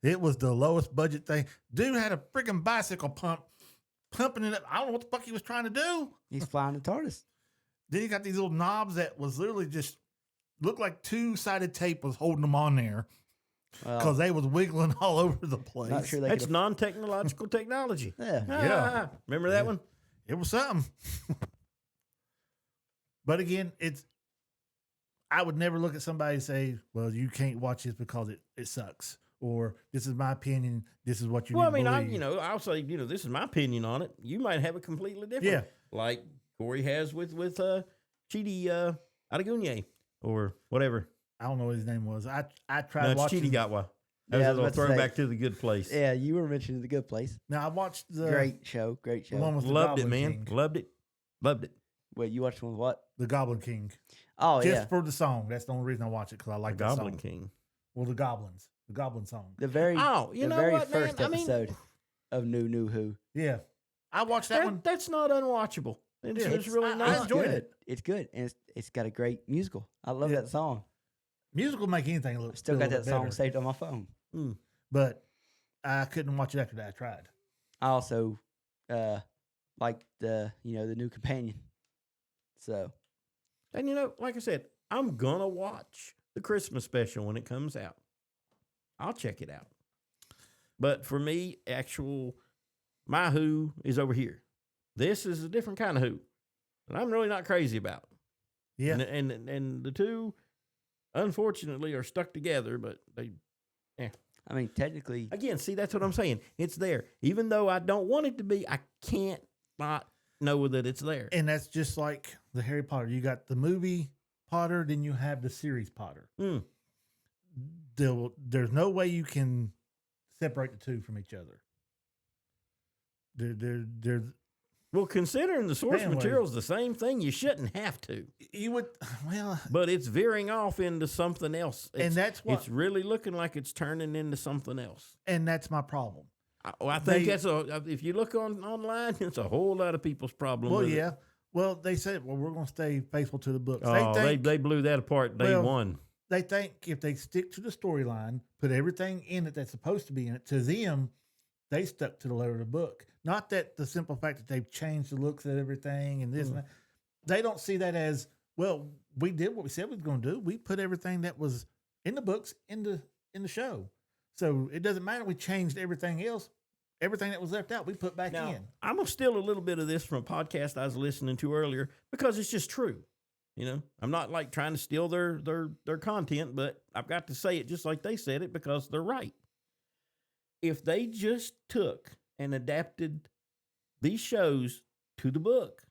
it was the lowest budget thing. Dude had a freaking bicycle pumping it up. I don't know what the fuck he was trying to do. He's flying the TARDIS. Then he got these little knobs that was literally just looked like two-sided tape was holding them on there because Well, they was wiggling all over the place. not sure they That's could. non-technological technology. Yeah. Yeah. Remember that one? It was something. But again, I would never look at somebody and say, well, you can't watch this because it sucks. Or this is my opinion. This is what you Well, I need mean, to believe. I'll say, this is my opinion on it. You might have it completely different. Yeah. Like Corey has with Chidi Adagunye or whatever. I don't know what his name was. I tried No, it's watching. Chidi Gatwa. That Yeah, I was a was little about to say. throwback to The Good Place. Yeah, you were mentioning The Good Place. Now, I watched the Great show. the one with the Loved it, Goblin man. King. Loved it. Loved it. Wait, you watched one with what? The Goblin King. Oh, Just yeah. for the song. That's the only reason I watch it, because I like The that Goblin song. King. Well, the Goblins. The Goblin song. The very, Oh, you the know very what, man? first I mean, episode of New Who. Yeah. I watched that one. That's not unwatchable. It's, Yeah, it's really I nice. enjoyed good. it. It's good. And it's got a great musical. I love Yeah. that song. Music will make anything look I still feel a got little that song better. saved on my phone. Mm. But I couldn't watch it after that. I tried. I also like the new companion. So And like I said, I'm gonna watch the Christmas special when it comes out. I'll check it out. But for me, my Who is over here. This is a different kind of Who that I'm really not crazy about. Yeah. And the two, unfortunately, are stuck together. But they, I mean, technically, again, see, that's what I'm saying. It's there, even though I don't want it to be. I can't not know that it's there. And that's just like the Harry Potter. You got the movie Potter, then you have the series Potter. Mm. There's no way you can separate the two from each other. They're Well, considering the source Anyway. material is the same thing, you shouldn't have to. you would well, But it's veering off into something else. and that's what, It's really looking like it's turning into something else. and that's my problem. I think They- that's if you look online, it's a whole lot of people's problem. Well, with it. yeah. Well, they said, well, we're going to stay faithful to the books. Oh, they think they blew that apart day Well, one. they think if they stick to the storyline, put everything in it that's supposed to be in it, to them, they stuck to the letter of the book. Not that the simple fact that they've changed the looks of everything and this and that. They don't see that as, well, we did what we said we was going to do. We put everything that was in the books in the show. So it doesn't matter. We changed everything else. Everything that was left out, we put back Now, in. I'm going to steal a little bit of this from a podcast I was listening to earlier because it's just true. I'm not like trying to steal their content, but I've got to say it just like they said it because they're right. If they just took and adapted these shows to the book,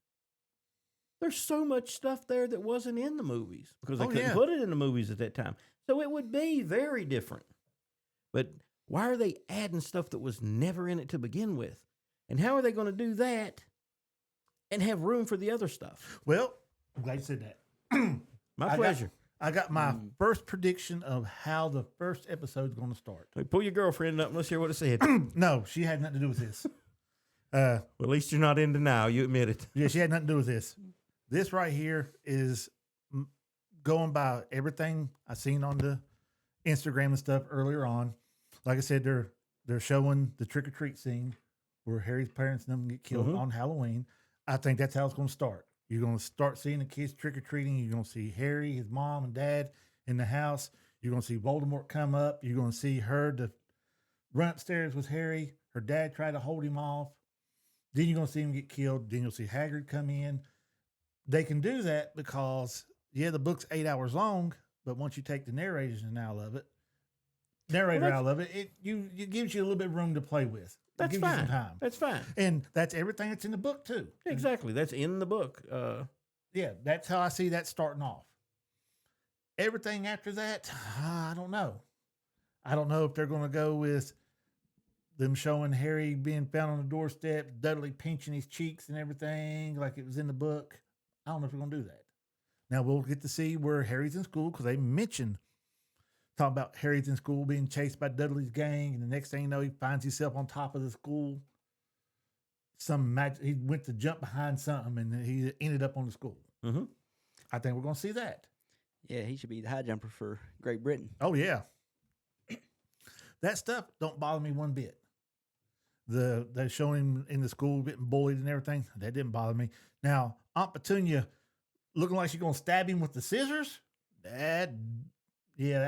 there's so much stuff there that wasn't in the movies because they Oh, couldn't yeah. put it in the movies at that time. So it would be very different. But why are they adding stuff that was never in it to begin with? And how are they going to do that and have room for the other stuff? Well, I'm glad you said that. My pleasure. I got my first prediction of how the first episode's going to start. Hey, pull your girlfriend up and let's hear what it said. No, she had nothing to do with this. Well, at least you're not in denial. You admit it. Yeah, she had nothing to do with this. This right here is going by everything I seen on the Instagram and stuff earlier on. Like I said, they're showing the trick or treat scene where Harry's parents and them get killed on Halloween. I think that's how it's going to start. You're going to start seeing the kids trick or treating. You're going to see Harry, his mom and dad in the house. You're going to see Voldemort come up. You're going to see her run upstairs with Harry. Her dad try to hold him off. Then you're going to see him get killed. Then you'll see Hagrid come in. They can do that because, yeah, the book's 8 hours long, but once you take the narrator out of it, it gives you a little bit of room to play with. That's gives you fine. some time. That's fine. And that's everything that's in the book, too. Exactly. That's in the book. Yeah, that's how I see that starting off. Everything after that, I don't know. I don't know if they're going to go with them showing Harry being found on the doorstep, Dudley pinching his cheeks and everything like it was in the book. I don't know if they're going to do that. Now, we'll get to see where Harry's in school because they mentioned talking about Harry's in school being chased by Dudley's gang, and the next thing you know, he finds himself on top of the school. He went to jump behind something, and he ended up on the school. Mm-hmm. I think we're going to see that. yeah, he should be the high jumper for Great Britain. Oh yeah, that stuff don't bother me one bit. They showing him in the school getting bullied and everything. That didn't bother me. Now Aunt Petunia looking like she's going to stab him with the scissors. That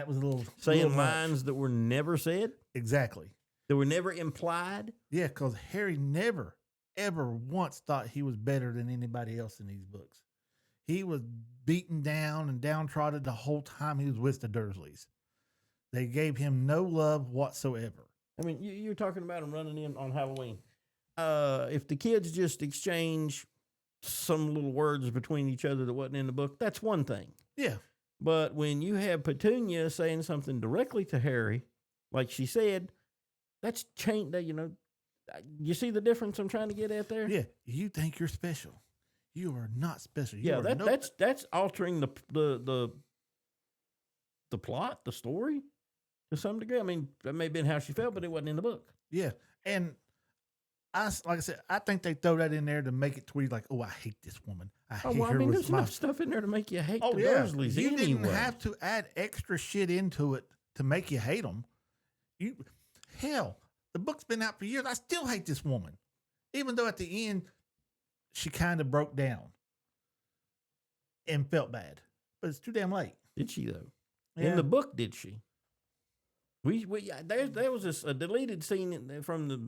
was a little Saying little much. lines that were never said, Exactly. that were never implied. Yeah, because Harry never, ever once thought he was better than anybody else in these books. He was beaten down and downtrodden the whole time he was with the Dursleys. They gave him no love whatsoever. I mean, you're talking about him running in on Halloween. If the kids just exchange some little words between each other that wasn't in the book, that's one thing. Yeah. But when you have Petunia saying something directly to Harry, like she said, that's changed. You see the difference I'm trying to get at there? Yeah. You think you're special. You are not special. That's altering the plot, the story to some degree. I mean, that may have been how she felt, but it wasn't in the book. Yeah. And like I said, I think they throw that in there to make it to where you're like, oh, I hate this woman. I hate her. There's enough stuff in there to make you hate the Dursleys You anyway. didn't have to add extra shit into it to make you hate them. Hell, the book's been out for years. I still hate this woman. Even though at the end, she kind of broke down and felt bad. But it's too damn late. Did she, though? Yeah. In the book, did she? There was a deleted scene from the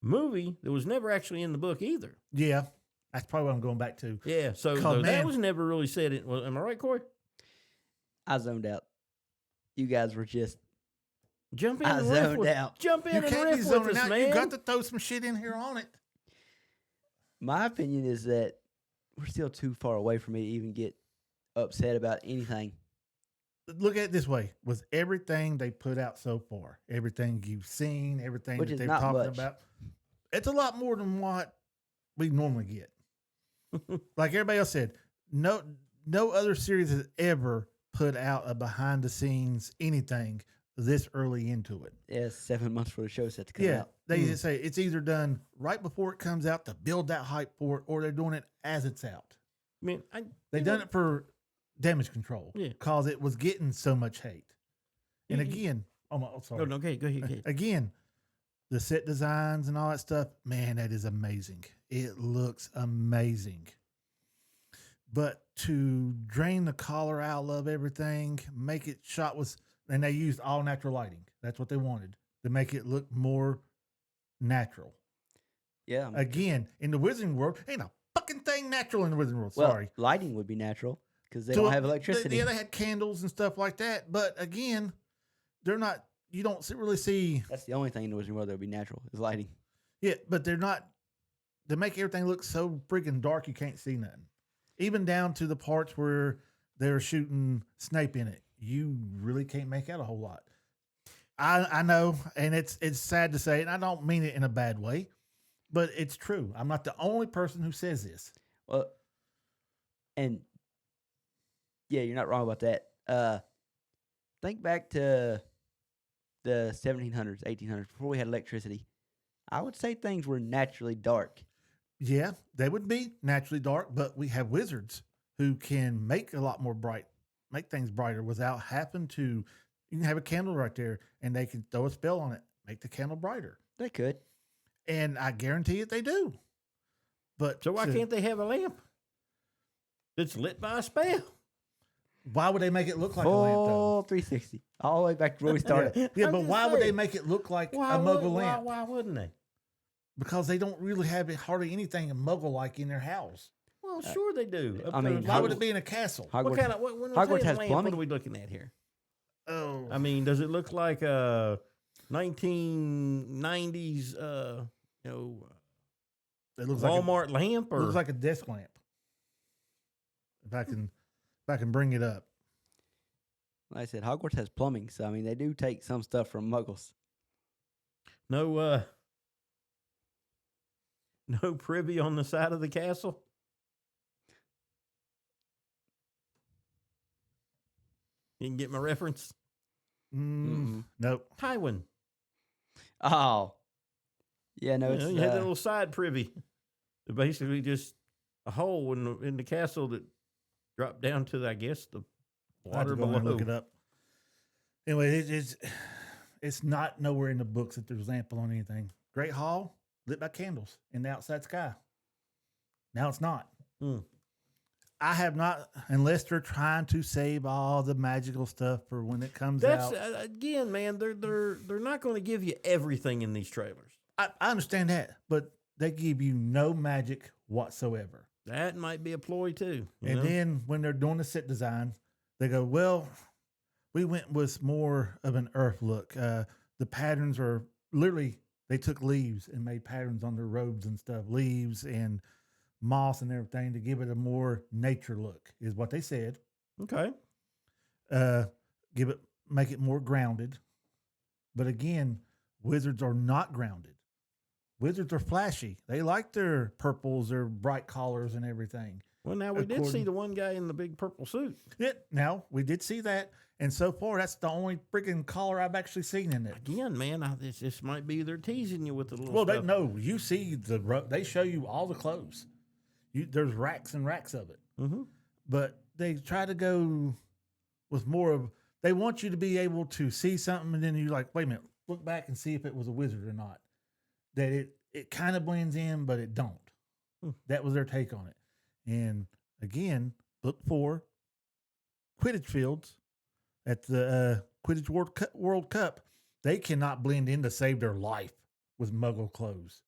movie that was never actually in the book either. Yeah. That's probably what I'm going back to. Yeah, so that was never really said. Am I right, Corey? I zoned out. You guys were just Jump in I and riff zoned with, out. Jump in You and can't be riff zoning with us, out. man. You got to throw some shit in here on it. my opinion is that we're still too far away for me to even get upset about anything. Look at it this way: with everything they put out so far, everything you've seen, everything Which that is they're not talking much. about, it's a lot more than what we normally get. Like everybody else said, no other series has ever put out a behind the scenes anything this early into it. Yeah, 7 months for the show set to come Yeah, out. they just say it's either done right before it comes out to build that hype for it, or they're doing it as it's out. I mean, They done it for damage control, Yeah. because it was getting so much hate. And again, sorry. No, okay, go ahead. Again, the set designs and all that stuff, man, that is amazing. It looks amazing. But to drain the color out of everything, make it shot with, and they used all natural lighting. That's what they wanted, to make it look more natural. Yeah. Again, in the Wizarding World, ain't a fucking thing natural in the Wizarding World. Well, Sorry. lighting would be natural because they So, don't have electricity. They had candles and stuff like that. But again, they're not, you don't really see. That's the only thing in the Wizarding World that would be natural is lighting. Yeah, but they're not, they make everything look so freaking dark you can't see nothing. Even down to the parts where they're shooting Snape in it. You really can't make out a whole lot. I know, and it's sad to say, and I don't mean it in a bad way, but it's true. I'm not the only person who says this. Well, and yeah, you're not wrong about that. Think back to the 1700s, 1800s, before we had electricity. I would say things were naturally dark. Yeah, they would be naturally dark, but we have wizards who can make a lot more make things brighter without having to. You can have a candle right there, and they can throw a spell on it, make the candle brighter. They could. And I guarantee it, they do. But So why can't they have a lamp that's lit by a spell? Why would they make it look like a lamp, though? Full 360. All the way back to where we started. Yeah, I'm but just why would they saying. make it look like a muggle lamp? Why wouldn't they? Because they don't really have hardly anything muggle-like in their house. Well, sure they do. I mean, Why would it be in a castle? Hogwarts, What kind of when we Hogwarts say has lamp, plumbing. what are we looking at here? Oh, I mean, does it look like a 1990s it looks like Walmart lamp it or looks like a desk lamp. If I can bring it up. like I said, Hogwarts has plumbing, so I mean they do take some stuff from muggles. no privy on the side of the castle? You can get my reference? Nope. Tywin. Oh. Yeah, no, You it's know, you had that little side privy. Basically just a hole in the castle that dropped down to, I guess, the I have to water go in below. and look it up. Anyway, it's not nowhere in the books that there's lamp on anything. Great Hall lit by candles in the outside sky. Now it's not. Hmm. I have not, unless they're trying to save all the magical stuff for when it comes That's out. again, man. They're not going to give you everything in these trailers. I understand that, but they give you no magic whatsoever. That might be a ploy too. you And know? then when they're doing the set design, they go, well, we went with more of an earth look. The patterns are literally, they took leaves and made patterns on their robes and stuff, leaves and moss and everything to give it a more nature look, is what they said. Okay. Make it more grounded. But again, wizards are not grounded. Wizards are flashy. They like their purples, their bright collars and everything. Well, now we did see the one guy in the big purple suit. Now we did see that. And so far, that's the only freaking collar I've actually seen in it. Again, man, this might be they're teasing you with the little Well, stuff. you see they show you all the clothes. There's racks and racks of it. Mm-hmm. But they try to go with more of, they want you to be able to see something and then you're like, wait a minute, look back and see if it was a wizard or not. That it kind of blends in, but it don't. That was their take on it. And again, book 4, Quidditch fields at the Quidditch World Cup, they cannot blend in to save their life with Muggle clothes.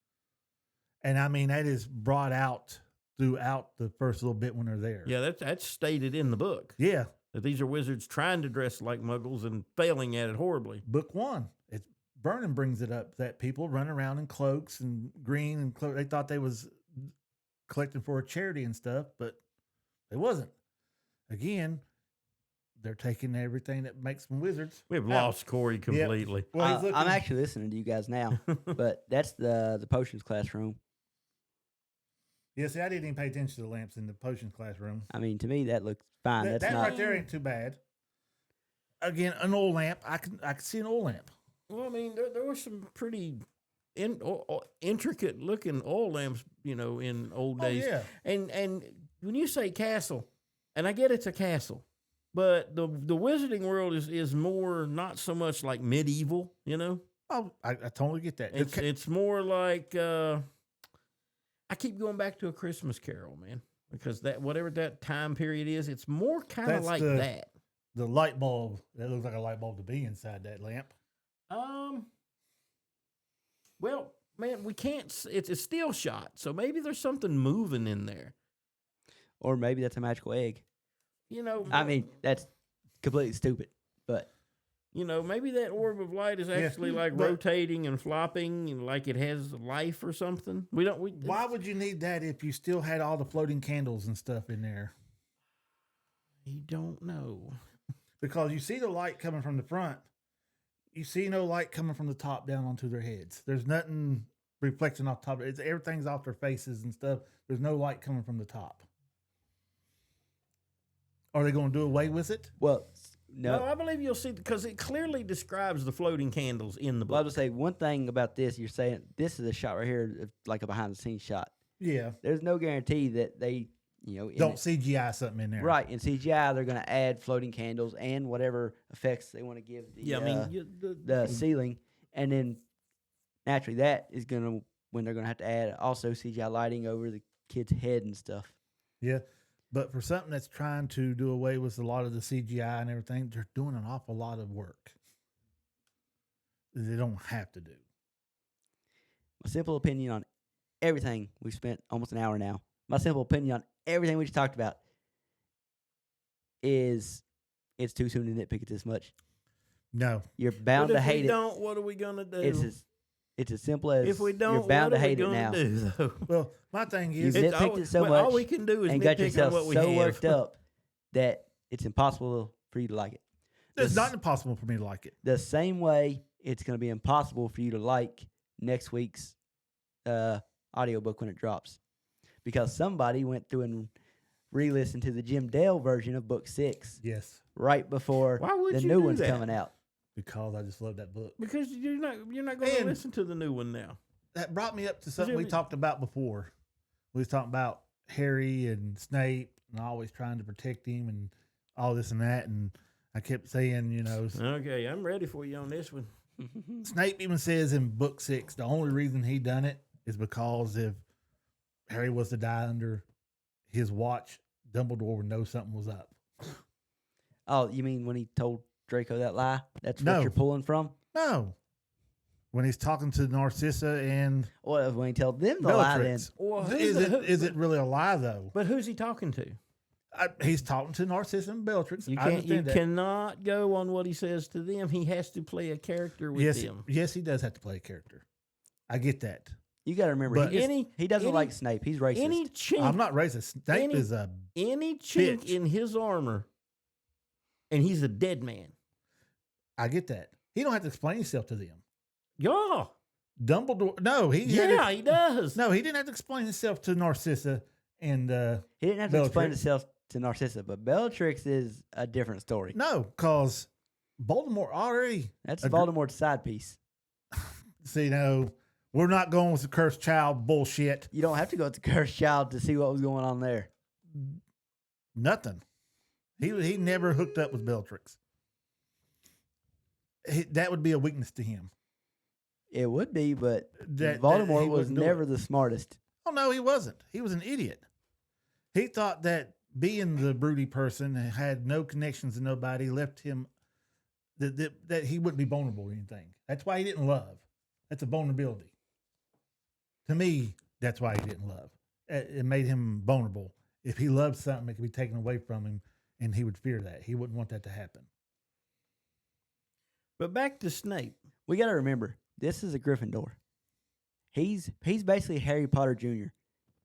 And I mean, that is brought out throughout the first little bit when they're there. Yeah, that's stated in the book. Yeah. That these are wizards trying to dress like Muggles and failing at it horribly. Book 1, Vernon brings it up that people run around in cloaks and green and they thought they was collecting for a charity and stuff, but it wasn't. Again, they're taking everything that makes them wizards. We have lost Corey completely. Yep. Well, I'm actually listening to you guys now, but that's the potions classroom. Yeah, see, I didn't even pay attention to the lamps in the potions classroom. I mean, to me, that looks fine. That That's not right there ain't too bad. Again, an oil lamp. I can see an oil lamp. Well, I mean, there were some pretty intricate looking oil lamps, in old days. Yeah. And when you say castle, and I get it's a castle, but the wizarding world is more not so much like medieval, Oh, I totally get that. It's more like I keep going back to A Christmas Carol, man, because that whatever that time period is, it's more kind of That's like the- that. The light bulb, that looks like a light bulb to be inside that lamp. Well, man, we can't. It's a still shot, so maybe there's something moving in there. or maybe that's a magical egg. I mean, that's completely stupid, but maybe that orb of light is actually like but- rotating and flopping, and like it has life or something. We don't. Why would you need that if you still had all the floating candles and stuff in there? You don't know. Because you see the light coming from the front. You see no light coming from the top down onto their heads. There's nothing reflecting off top. Everything's off their faces and stuff. There's no light coming from the top. Are they going to do away with it? well, No, no. I believe you'll see because it clearly describes the floating candles in the Well, I book. was say one thing about this. You're saying this is a shot right here, like a behind the scenes shot. Yeah. There's no guarantee that they, Don't CGI something in there. right in CGI they're going to add floating candles and whatever effects they want to give the the ceiling, and then naturally that is going to when they're going to have to add also CGI lighting over the kid's head and stuff. Yeah. But for something that's trying to do away with a lot of the CGI and everything, they're doing an awful lot of work that they don't have to do. My simple opinion on everything we've spent almost an hour now. My simple opinion on everything we just talked about is it's too soon to nitpick it this much. No. You're bound But to if we hate it. don't, what are we gonna do? It's as simple as if we don't, you're bound what to are we hate it gonna now. do, though? Well, my thing You is, nitpicked all, it so all much we can do is and got nitpick on yourself what we so have. worked up that it's impossible for you to like it. it's The not impossible for me to like it. The same way it's going to be impossible for you to like next week's audiobook when it drops. Because somebody went through and re-listened to the Jim Dale version of book 6 Yes. right before Why would the you new do one's that? coming out. Because I just love that book. Because you're not going to And- listen to the new one now. That brought me up to something we Jimmy- talked about before. We was talking about Harry and Snape and always trying to protect him and all this and that. And I kept saying, Okay, I'm ready for you on this one. Snape even says in book 6, the only reason he done it is because if Harry was to die under his watch, Dumbledore would know something was up. Oh, you mean when he told Draco that lie? That's No. what you're pulling from? No. when he's talking to Narcissa and Well, when he tells them to lie, then Bellatrix. Well, Is it really a lie though? But who's he talking to? He's talking to Narcissa and Bellatrix. You I can't. You understand that. cannot go on what he says to them. He has to play a character with them. Yes, he does have to play a character. I get that. you got to remember But he doesn't like Snape. He's racist. Any chink, I'm not racist. Snape is a any chink bitch. in his armor, and he's a dead man. I get that. He don't have to explain himself to them. Yeah, Dumbledore. No, he he does. No, he didn't have to explain himself to Narcissa and he didn't have to explain Bellatrix. himself to Narcissa, but Bellatrix is a different story. no, because Voldemort already. That's Agree- Voldemort's side piece. See, no, we're not going with the cursed child bullshit. You don't have to go with the cursed child to see what was going on there. Nothing. He never hooked up with Bellatrix. That would be a weakness to him. It would be, but That Voldemort he was wouldn't do never it. the smartest. Oh no, he wasn't. He was an idiot. He thought that being the broody person and had no connections to nobody left him that he wouldn't be vulnerable or anything. That's why he didn't love. That's a vulnerability. To me, that's why he didn't love. It made him vulnerable. If he loved something, it could be taken away from him, and he would fear that. He wouldn't want that to happen. But back to Snape. We got to remember, this is a Gryffindor. He's basically Harry Potter Jr.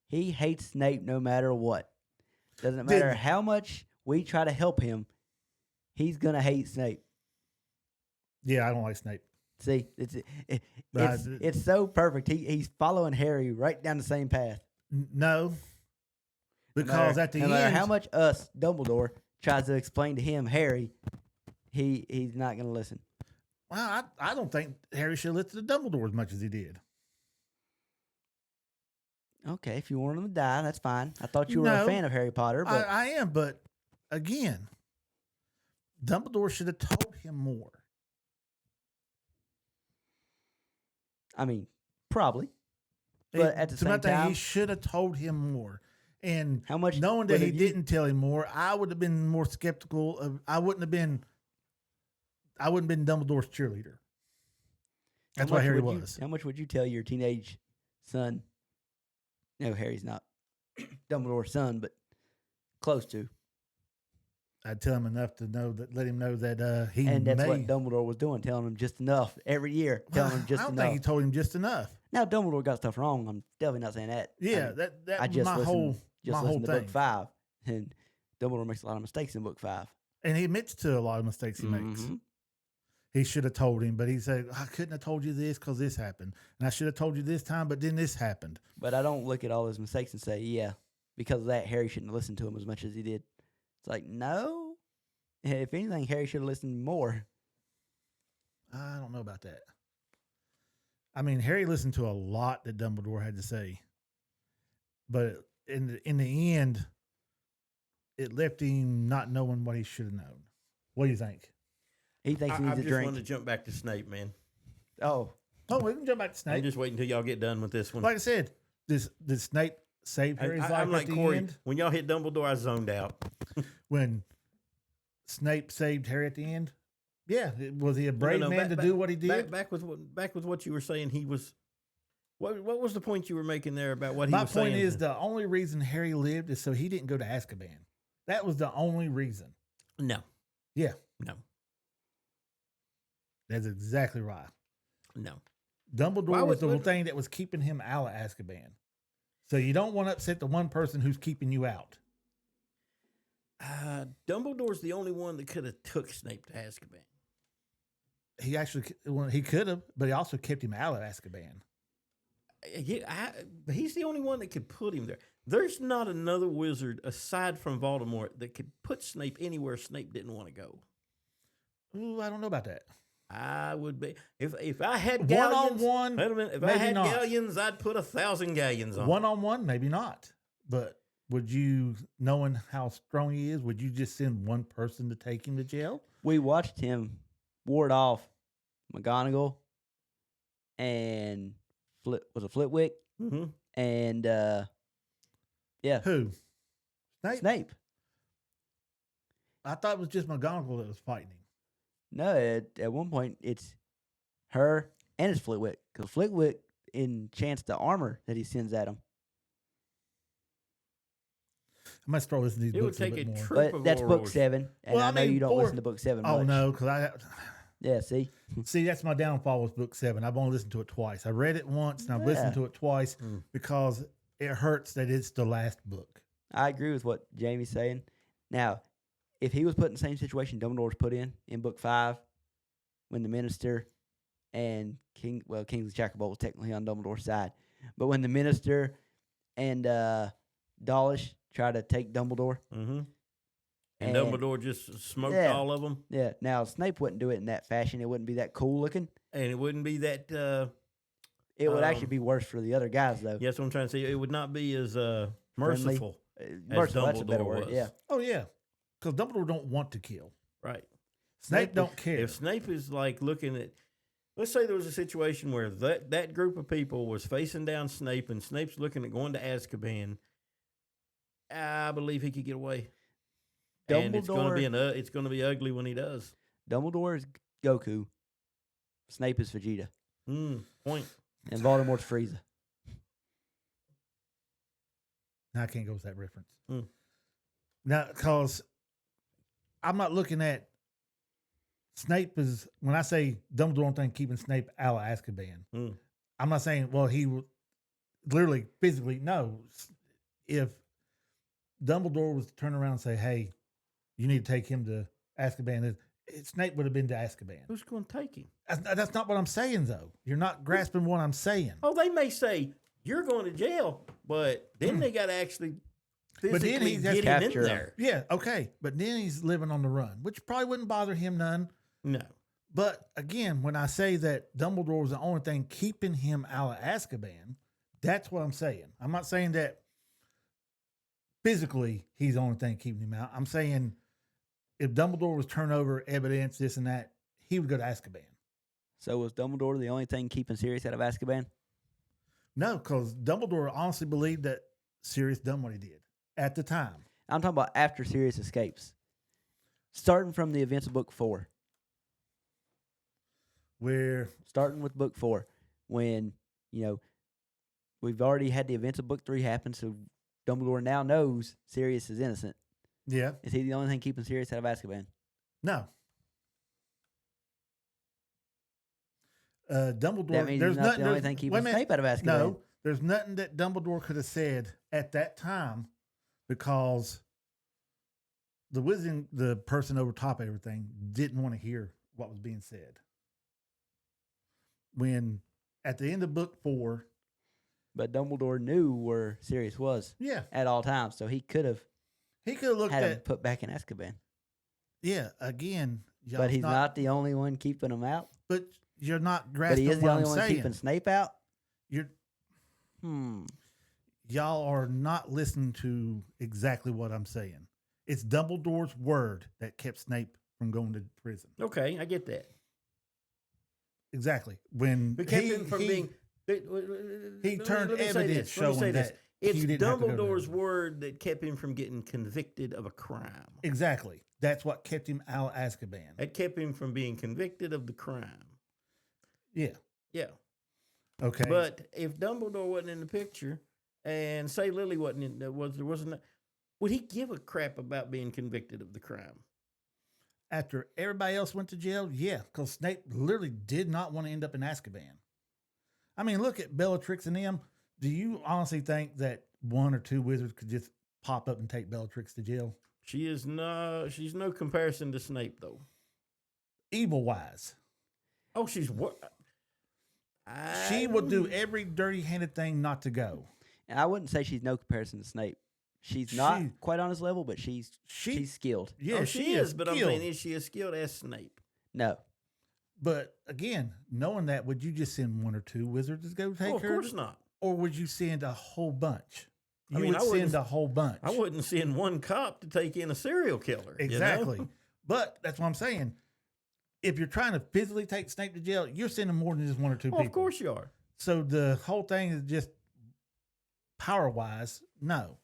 He hates Snape no matter what. Doesn't matter how much we try to help him, he's going to hate Snape. Yeah, I don't like Snape. See, it's so perfect. He's following Harry right down the same path. No, because at the no end, matter how much us Dumbledore tries to explain to him Harry, he's not going to listen. well, I don't think Harry should listen to Dumbledore as much as he did. Okay, if you want him to die, that's fine. I thought you were No, a fan of Harry Potter, but I am, but again, Dumbledore should have told him more. I mean, probably. But at the To my same thing, time, he should have told him more. And how much? knowing that but he if you- didn't tell him more, I would have been more skeptical of. I wouldn't have been Dumbledore's cheerleader. That's how what much Harry would you- was. How much would you tell your teenage son? No, Harry's not Dumbledore's son, but close to. I'd tell him enough to know that, let him know that he And that's may. what Dumbledore was doing, telling him just enough every year, telling him I just don't enough. think he told him just enough. Now Dumbledore got stuff wrong. I'm definitely not saying that. Yeah, I, that I was just my listened, whole listened to thing. book 5, and Dumbledore makes a lot of mistakes in book 5. And he admits to a lot of mistakes he makes. Mhm. He should have told him, but he said, I couldn't have told you this because this happened. And I should have told you this time, but then this happened. But I don't look at all his mistakes and say, yeah, because of that, Harry shouldn't have listened to him as much as he did. It's like, no. If anything, Harry should have listened more. I don't know about that. I mean, Harry listened to a lot that Dumbledore had to say. But in the end, it left him not knowing what he should have known. What do you think? He thinks he I needs a just drink. wanted to jump back to Snape, man. Oh, Oh, we can jump back to I'm Snape. just waiting until y'all get done with this one. Like I said, did Snape save Harry's life I'm like at the Corey. end? When y'all hit Dumbledore, I zoned out. When Snape saved Harry at the end? Yeah. Was he a brave No, man to do what he did? Back with what you were saying. He was. What was the point you were making there about what he My was point saying? is the only reason Harry lived is so he didn't go to Azkaban. That was the only reason. No, Yeah, no, that's exactly right. no. Dumbledore Why was the would- thing that was keeping him out of Azkaban. So you don't want to upset the one person who's keeping you out. Dumbledore's the only one that could have took Snape to Azkaban. He could have, but he also kept him out of Azkaban. Yeah, he's the only one that could put him there. There's not another wizard aside from Voldemort that could put Snape anywhere Snape didn't want to go. Ooh, I don't know about that. I would be if I had One galleons. on one, Wait a minute. If I maybe had not. galleons, I'd put 1,000 galleons on. One on one, maybe not. But would you, knowing how strong he is, would you just send one person to take him to jail? we watched him ward off McGonagall and Flitwick Mm-hmm. and yeah, Who? Snape. I thought it was just McGonagall that was fighting him. No, at one point it's her, and it's Flitwick, because Flitwick enchants the armor that he sends at him. I might start listening to these It would books a take little a bit more. troop But of that's book Orals. 7, and Well, I I know mean, you don't 4 listen to book 7 Oh much. no, because Yeah, see? see that's my downfall with book 7. I've only listened to it twice. I read it once and I've listened Yeah. to it twice Mm. because it hurts that it's the last book. I agree with what Jamie's saying. Now, if he was put in the same situation Dumbledore was put in book 5, when the Minister and Kingsley Shacklebolt was technically on Dumbledore's side, but when the Minister and Dawlish tried to take Dumbledore, Mm-hmm. And- And Dumbledore just smoked Yeah. all of them, yeah, now Snape wouldn't do it in that fashion. It wouldn't be that cool looking. and it wouldn't be that. It would actually Um, be worse for the other guys, though. Yes, what I'm trying to say. It would not be as merciful. Merciful, that's a better Dumbledore word. was. Yeah. Oh yeah, because Dumbledore don't want to kill. Right. Snape don't care. If Snape is like looking at, let's say there was a situation where that group of people was facing down Snape, and Snape's looking at going to Azkaban, I believe he could get away. And it's going to be ugly when he does. Dumbledore is Goku. Snape is Vegeta. Point. And Voldemort's Frieza. I can't go with that reference. Mm. Now, because I'm not looking at Snape as when I say Dumbledore don't think keeping Snape out of Azkaban. Mm. I'm not saying he would literally physically no. If Dumbledore was to turn around and say, "Hey, you need to take him to Azkaban," Snape would have been to Azkaban. Who's going to take him? That's not what I'm saying, though. You're not grasping what I'm saying. Oh, they may say you're going to jail, but then they got to actually physically then he has get to him in capture him. there. Yeah, okay, but then he's living on the run, which probably wouldn't bother him none. No. But again, when I say that Dumbledore was the only thing keeping him out of Azkaban, that's what I'm saying. I'm not saying that physically he's the only thing keeping him out. I'm saying if Dumbledore was turn over evidence, this and that, he would go to Azkaban. So was Dumbledore the only thing keeping Sirius out of Azkaban? No, because Dumbledore honestly believed that Sirius done what he did at the time. I'm talking about after Sirius escapes. Starting from the events of book 4. Where Starting with book 4. When, we've already had the events of book 3 happen, so Dumbledore now knows Sirius is innocent. yeah, Is he the only thing keeping Sirius out of Azkaban? no. Dumbledore. That means there's he's not nothing. the only there's- thing keeping wait a minute. Snape out of Azkaban. No, there's nothing that Dumbledore could have said at that time because the person over top of everything didn't want to hear what was being said. When at the end of book 4, But Dumbledore knew where Sirius was yeah, at all times, so he could have he could have looked had him at, put back in Azkaban. yeah, again, But he's not the only one keeping him out. But you're not But grasping he is the what only I'm one saying. keeping Snape out. You're Hmm. y'all are not listening to exactly what I'm saying. It's Dumbledore's word that kept Snape from going to prison. Okay, I get that. Exactly. When But kept him from being. he turned evidence showing that it's he didn't have to go to Dumbledore's prison. word that kept him from getting convicted of a crime. Exactly. That's what kept him out of Azkaban. That kept him from being convicted of the crime. Yeah. Yeah. Okay. But if Dumbledore wasn't in the picture, and say Lily wasn't in, there wasn't, would he give a crap about being convicted of the crime? after everybody else went to jail, yeah, because Snape literally did not want to end up in Azkaban. I mean, look at Bellatrix and them. Do you honestly think that one or two wizards could just pop up and take Bellatrix to jail? She's no comparison to Snape though. Evil wise. Oh, she's what? She will do every dirty-handed thing not to go. And I wouldn't say she's no comparison to Snape. She's not She- quite on his level, but she's skilled. Yeah, Oh, she is. but I'm skilled. saying, is she as skilled as Snape? No. But again, knowing that, would you just send one or two wizards to go take Oh, of her? course not. Or would you send a whole bunch? I You mean, would I wouldn't- send a whole bunch. I wouldn't send one cop to take in a serial killer. you know? Exactly. But that's what I'm saying. If you're trying to physically take Snape to jail, you're sending more than just one or two Oh, people. of course you are. So the whole thing is just power-wise, no.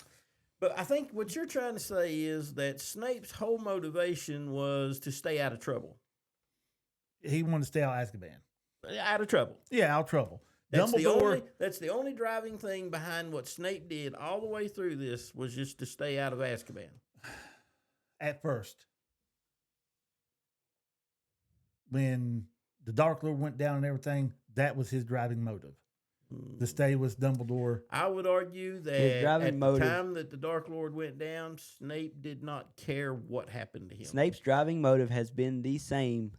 But I think what you're trying to say is that Snape's whole motivation was to stay out of trouble. He wanted to stay out of Azkaban. out of trouble. Yeah, out of trouble. That's Dumbledore. that's the only driving thing behind what Snape did all the way through this was just to stay out of Azkaban. At first, when the Dark Lord went down and everything, that was his driving motive. To stay with Dumbledore. I would argue that His driving at motive- the time that the Dark Lord went down, Snape did not care what happened to him. Snape's driving motive has been the same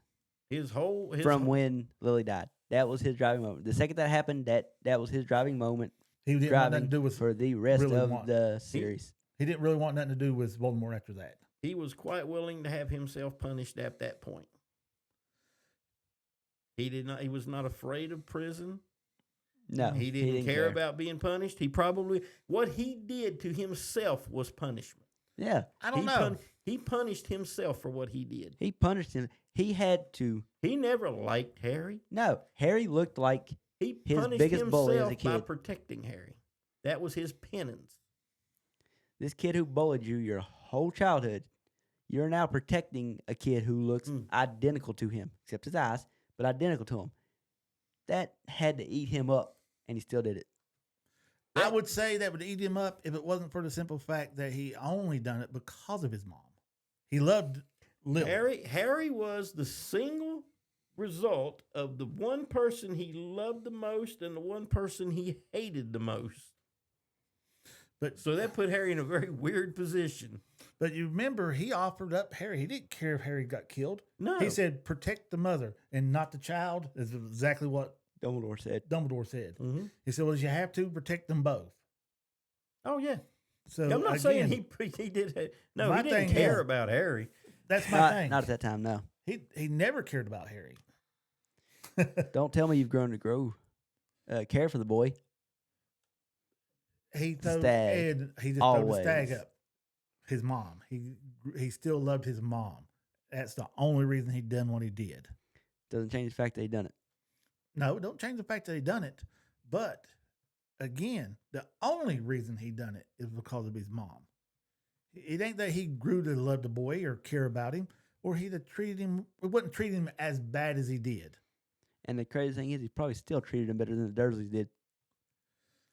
from when Lily died. That was his driving moment. The second that happened, that was his driving moment. He didn't want nothing Driving to do with for the rest really of want- the series. He didn't really want nothing to do with Voldemort after that. He was quite willing to have himself punished at that point. He did not. He was not afraid of prison. No, He didn't care about being punished. What he did to himself was punishment. Yeah, I don't know. He punished himself for what he did. he punished him. He had to. He never liked Harry. No, Harry looked like He His punished biggest bully as a himself by kid. protecting Harry. That was his penance. this kid who bullied you your whole childhood. You're now protecting a kid who looks identical to him, except his eyes, but identical to him. That had to eat him up, and he still did it. I would say that would eat him up if it wasn't for the simple fact that he only done it because of his mom. He loved Lily. Harry was the single result of the one person he loved the most and the one person he hated the most. But So that put Harry in a very weird position. But you remember, he offered up Harry. He didn't care if Harry got killed. No. He said, protect the mother and not the child, is exactly what Dumbledore said. Dumbledore said. Mm-hmm. He said, well, you have to protect them both. Oh, yeah. So I'm not saying again, he did. No, my he didn't thing care is- about Harry. that's my Not, thing. not at that time, no. He never cared about Harry. Don't tell me you've grown to care for the boy. He threw, Stag. and he just threw the stag Always. up. His mom. He still loved his mom. That's the only reason he done what he did. Doesn't change the fact that he done it. No, don't change the fact that he done it. But again, the only reason he done it is because of his mom. It ain't that he grew to love the boy or care about him, or he'd have treated him. We wouldn't treat him as bad as he did. And the crazy thing is, he probably still treated him better than the Dursleys did.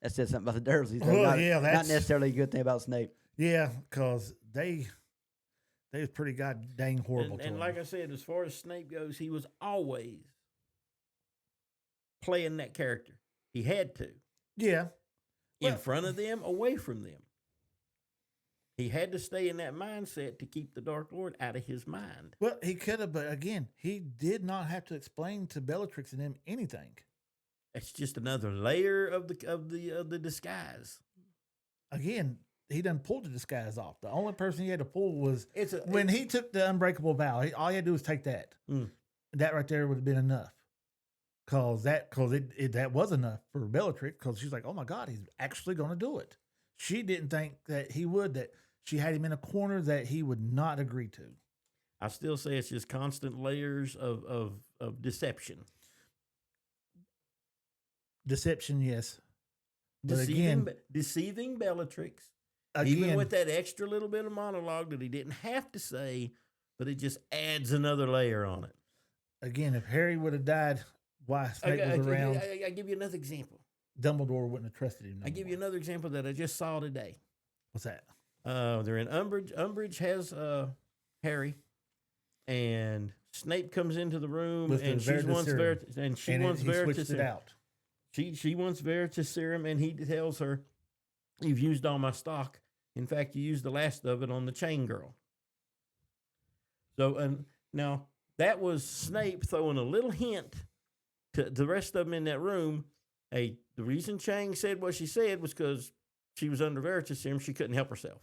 That says something about the Dursleys. though. Well, not, yeah, not that's- necessarily a good thing about Snape. Yeah, because they was pretty god dang horrible And, to and him. like I said, as far as Snape goes, he was always playing that character. He had to. Yeah, In Well- front of them, away from them. He had to stay in that mindset to keep the Dark Lord out of his mind. well, he could have, but again, he did not have to explain to Bellatrix and him anything. It's just another layer of the disguise. Again, he done pulled the disguise off. The only person he had to pull was It's a, when he took the unbreakable vow. All he had to do was take that. Mm. That right there would have been enough. Cause that was enough for Bellatrix. Cause she's like, oh my God, he's actually going to do it. She didn't think that he would. That she had him in a corner that he would not agree to. I still say it's just constant layers of deception. Deception, yes. But again, Deceiving Bellatrix. again, Even with that extra little bit of monologue that he didn't have to say, but it just adds another layer on it. again, if Harry would have died while Snape was around, I give you another example. Dumbledore wouldn't have trusted him. No I give you more. another example that I just saw today. What's that? They're in Umbridge. Umbridge has Harry, and Snape comes into the room, With the and she Veritas wants serum. Veritas, and she And wants he Veritas switched it serum. out. She wants Veritas serum, and he tells her, "You've used all my stock. In fact, you used the last of it on the chain girl." So, and now that was Snape throwing a little hint to the rest of them in that room. Hey, the reason Chang said what she said was because she was under Veritas serum. She couldn't help herself.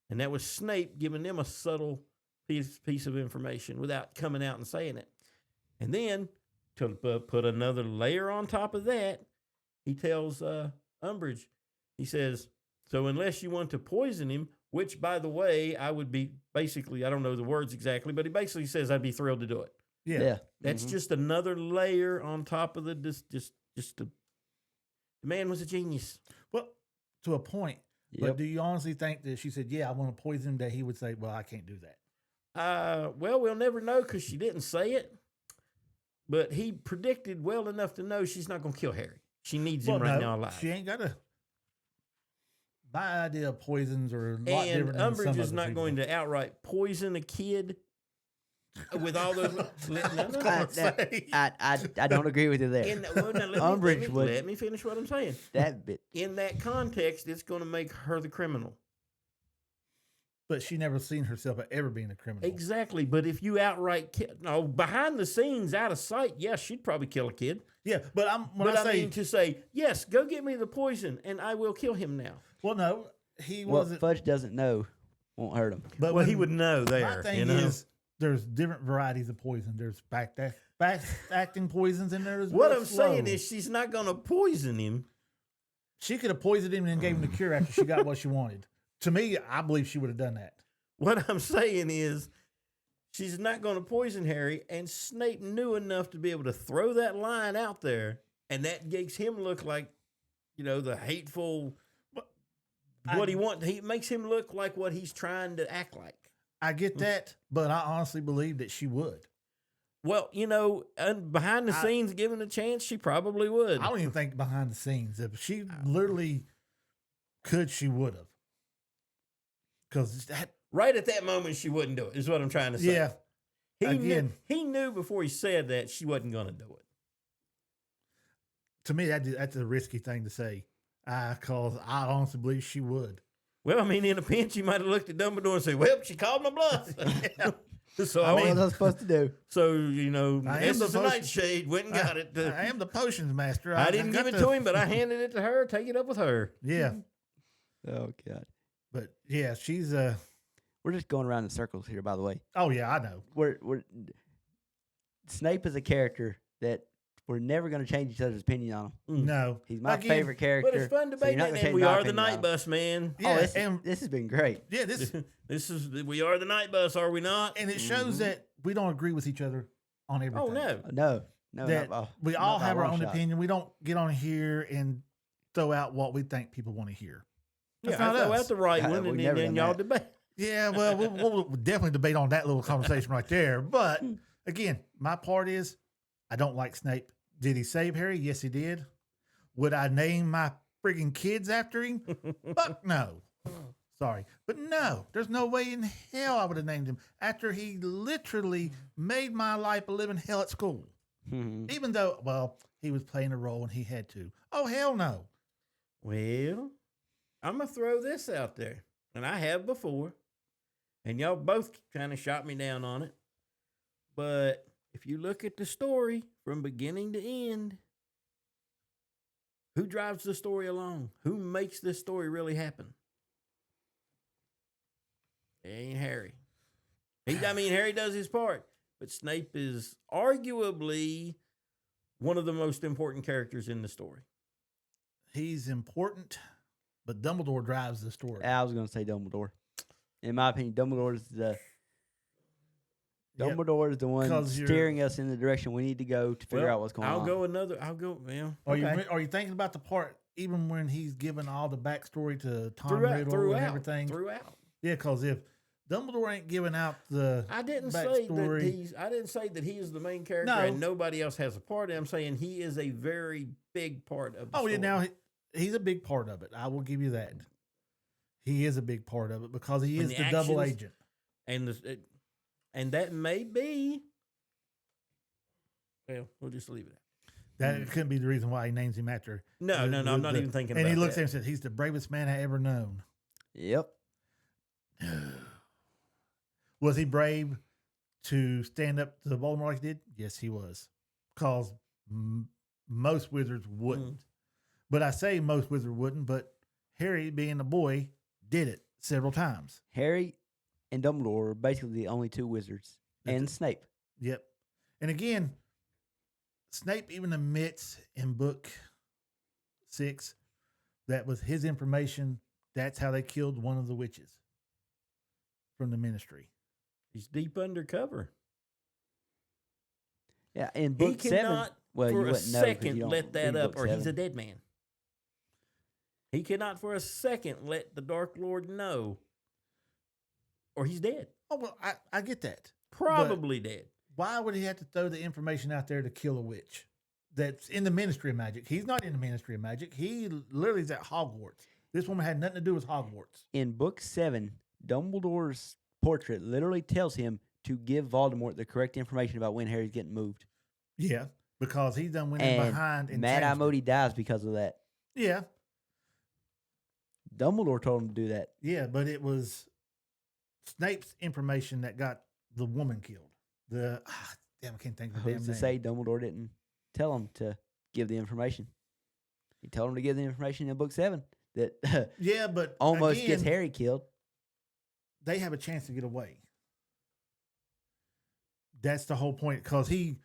And that was Snape giving them a subtle piece of information without coming out and saying it. And then, to put another layer on top of that, he tells Umbridge, he says, so unless you want to poison him, which, by the way, I would be basically, I don't know the words exactly, but he basically says I'd be thrilled to do it. Yeah. That's just another layer on top of the man was a genius. Well, to a point. Yep. But do you honestly think that she said, yeah, I want to poison him, that he would say, well, I can't do that? Well, we'll never know because she didn't say it. but he predicted well enough to know she's not going to kill Harry. She needs him Well, right no, now alive. She ain't got to. My idea of poisons are a lot And different than some Umbridge is other not people. going to outright poison a kid with all those. I don't agree with you there. Umbridge would. Let me finish what I'm saying. That bit. In that context, it's going to make her the criminal. But she never seen herself ever being a criminal. Exactly. But if you outright kill, no, behind the scenes, out of sight, yes, she'd probably kill a kid. Yeah, but I mean to say, yes, go get me the poison, and I will kill him now. well, no, he What wasn't. Fudge doesn't know won't hurt him. But Well, he when- would know there. My thing you know? is, there's different varieties of poison. There's fast acting poisons in there as What well. I'm saying is, she's not going to poison him. she could have poisoned him and gave him the cure after she got what she wanted. To me, I believe she would have done that. What I'm saying is, she's not going to poison Harry, and Snape knew enough to be able to throw that line out there, and that makes him look like, the hateful. He makes him look like what he's trying to act like. I get that, but I honestly believe that she would. Well, and behind the scenes, given a chance, she probably would. I don't even think behind the scenes. If she literally could, she would have. Because that, Right at that moment, she wouldn't do it, is what I'm trying to say. yeah, He knew before he said that she wasn't going to do it. to me, that's a risky thing to say. Because I honestly believe she would. Well, I mean, in a pinch, you might have looked at Dumbledore and said, well, she called my bluff. So, What was I supposed to do? So, I am this is the potion- nightshade, went and got it. I am the potions master. I didn't got give it to him, but I handed it to her. Take it up with her. Yeah, Oh God, but yeah, she's we're just going around in circles here. By the way, Oh yeah, I know. we're Snape is a character that we're never going to change each other's opinion on him. No, He's my Again, favorite character. But it's fun so you're debating not it, gonna and change we my are the opinion on night him. bus, man. Yeah, This has been great. yeah, this We are the night bus, are we not? and it shows that we don't agree with each other on everything. Oh, no. No, That we all not by have a our long own shot. opinion. We don't get on here and throw out what we think people want to hear. That's Yeah, I not throw us. out the right Yeah, one, we've and never then done y'all that. debate. Yeah, well, we'll definitely debate on that little conversation right there. But again, my part is I don't like Snape. Did he save Harry? Yes, he did. Would I name my friggin' kids after him? Fuck no. Sorry. But no, there's no way in hell I would have named him after he literally made my life a living hell at school. Even though, well, he was playing a role and he had to. Oh, hell no. Well, I'm going to throw this out there, and I have before, and y'all both kind of shot me down on it. But if you look at the story from beginning to end, who drives the story along? Who makes this story really happen? It ain't Harry. Harry does his part, but Snape is arguably one of the most important characters in the story. He's important, but Dumbledore drives the story. I was going to say Dumbledore. In my opinion, Dumbledore is the Yep. Dumbledore is the one 'Cause you're- steering us in the direction we need to go to figure Well, out what's going on. Well, Are okay. you thinking about the part even when he's giving all the backstory to Tom throughout, Riddle and everything? throughout. Yeah, because if Dumbledore ain't giving out the I didn't say backstory, that he is the main character No. and nobody else has a part. I'm saying he is a very big part of the oh yeah, story. now he's a big part of it. I will give you that. He is a big part of it because he And is the the double actions- agent. and that may be. Well, we'll just leave it. That couldn't be the reason why he names him after. No, I'm not even thinking And about he looks that. at him and says, "He's the bravest man I ever known." Yep. Was he brave to stand up to Voldemort like he did? Yes, he was. Because most wizards wouldn't. But I say most wizards wouldn't, but Harry, being a boy, did it several times. Harry and Dumbledore are basically the only two wizards. And Snape. Yep. And again, Snape even admits in book 6 that was his information. That's how they killed one of the witches from the ministry. He's deep undercover. Yeah, in He book 7. cannot, Well, you for a wouldn't know 'cause you second, don't let that read up, book or he's 7. a dead man. He cannot, for a second, let the Dark Lord know, or he's dead. Oh, well, I get that. Probably dead. why would he have to throw the information out there to kill a witch that's in the Ministry of Magic? He's not in the Ministry of Magic. He literally is at Hogwarts. This woman had nothing to do with Hogwarts. In book 7, Dumbledore's portrait literally tells him to give Voldemort the correct information about when Harry's getting moved. Yeah, because he done went in And behind and Mad Eye changed it. Modi dies because of that. Yeah, Dumbledore told him to do that. yeah, but it was Snape's information that got the woman killed. Damn, I can't think of the damn Who's to name. say Dumbledore didn't tell him to give the information? He told him to give the information in book 7 that Yeah, but almost again, gets Harry killed. they have a chance to get away. That's the whole point, because he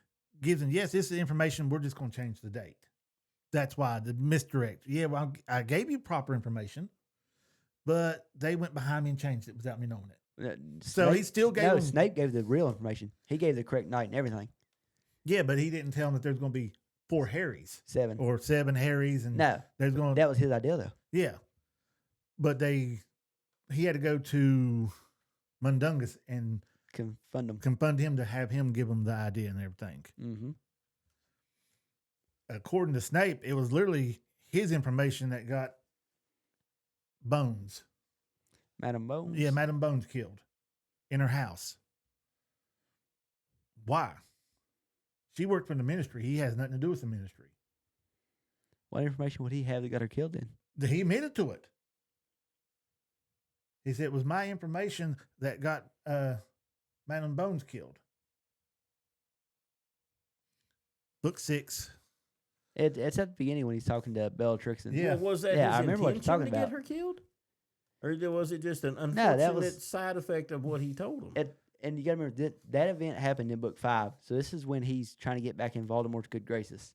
gives them, yes, this is the information. We're just going to change the date. That's why the misdirect. Yeah, well, I gave you proper information, but they went behind me and changed it without me knowing it. So he still gave them. Snape gave the real information. He gave the correct night and everything. Yeah, but he didn't tell them that there's going to be 4 Harrys 7. or 7 Harrys, and No, there's going to that was his idea though. yeah. But he had to go to Mundungus and Confund him. confund him to have him give him the idea and everything. Mm-hmm. According to Snape, it was literally his information that got Bones. Madam Bones. Yeah, Madam Bones killed in her house. Why? She worked for the ministry. He has nothing to do with the ministry. What information would he have that got her killed then? He admitted to it. He said it was my information that got Madam Bones killed. Book 6. It's at the beginning when he's talking to Bellatrix. And Yeah. Well, was that Yeah, his I remember what you're intention talking to about. get her killed? Or was it just an that unfortunate was- side effect of what he told him? And you got to remember that event happened in book 5. So this is when he's trying to get back in Voldemort's good graces.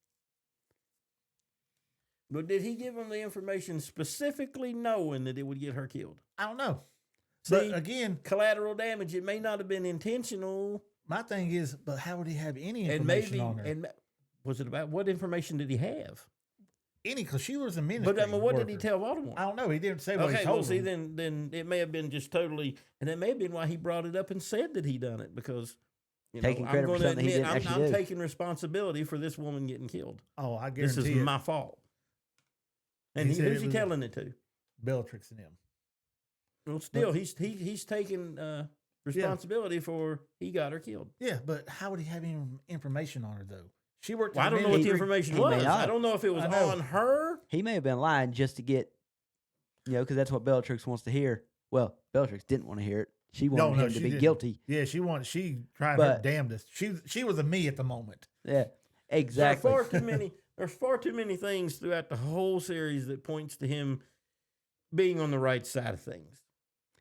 But did he give him the information specifically knowing that it would get her killed? I don't know. See, But again, collateral damage, it may not have been intentional. my thing is, but how would he have any And information maybe, on her? and was it about what information did he have? Any, because she was a ministry. But I mean, what did he worker. tell Voldemort? I don't know. He didn't say what he Okay, told well, see, him. then it may have been just totally, and that may have been why he brought it up and said that he done it, because Taking credit for I'm gonna something he didn't I'm actually do. taking responsibility for this woman getting killed. Oh, I This guarantee is it. my fault. And He said who's it he was- telling it to? Bellatrix and him. Well, still, he's taking responsibility for he got her killed. Yeah, but how would he have any information on her though? She worked. Well, I in the don't know what the ministry. information he may was. not. I don't know if it was I know. on her. He may have been lying just to get, because that's what Bellatrix wants to hear. Well, Bellatrix didn't want to hear it. She wanted him to she be didn't. guilty. Yeah, she tried her But- damnedest. She was a me at the moment. Yeah, exactly. There's far too many things throughout the whole series that points to him being on the right side of things.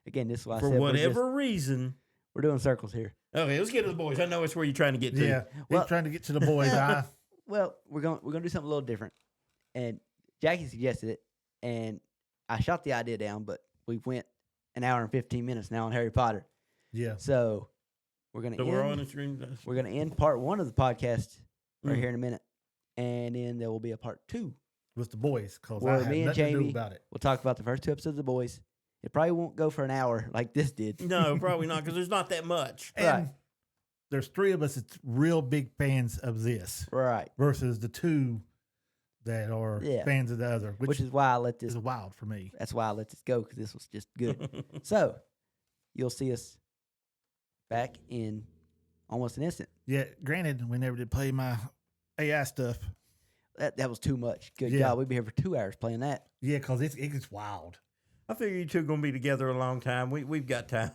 Again, this is why I For said whatever reason. we're doing circles here. Okay, let's get to the boys. I know it's where you're trying to get to. Yeah, Well- he's trying to get to the boys' eye. Well, we're gonna do something a little different, and Jackie suggested it, and I shot the idea down, but we went an hour and 15 minutes now on Harry Potter, Yeah, so we're gonna So we're on the screen. we're gonna end part 1 of the podcast right Mm. here in a minute, and then there will be a part 2. with the boys, because I Well, have me and nothing to do Jamie- about it. We'll talk about the first 2 episodes of The Boys. It probably won't go for an hour like this did. No, probably not, because there's not that much. And Right. there's 3 of us that's real big fans of this Right, versus the 2 that are Yeah. fans of the other, which is why I let this. is wild for me. That's why I let this go, because this was just good. So you'll see us back in almost an instant. Yeah, granted, we never did play my AI stuff. That was too much. Good Yeah. God, we'd be here for 2 hours playing that. Yeah, because it gets wild. I figure you two are going to be together a long time. We've got time.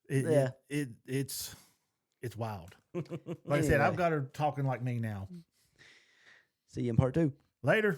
It's wild. Like I said, I've Anyway. got her talking like me now. See you in part 2. Later.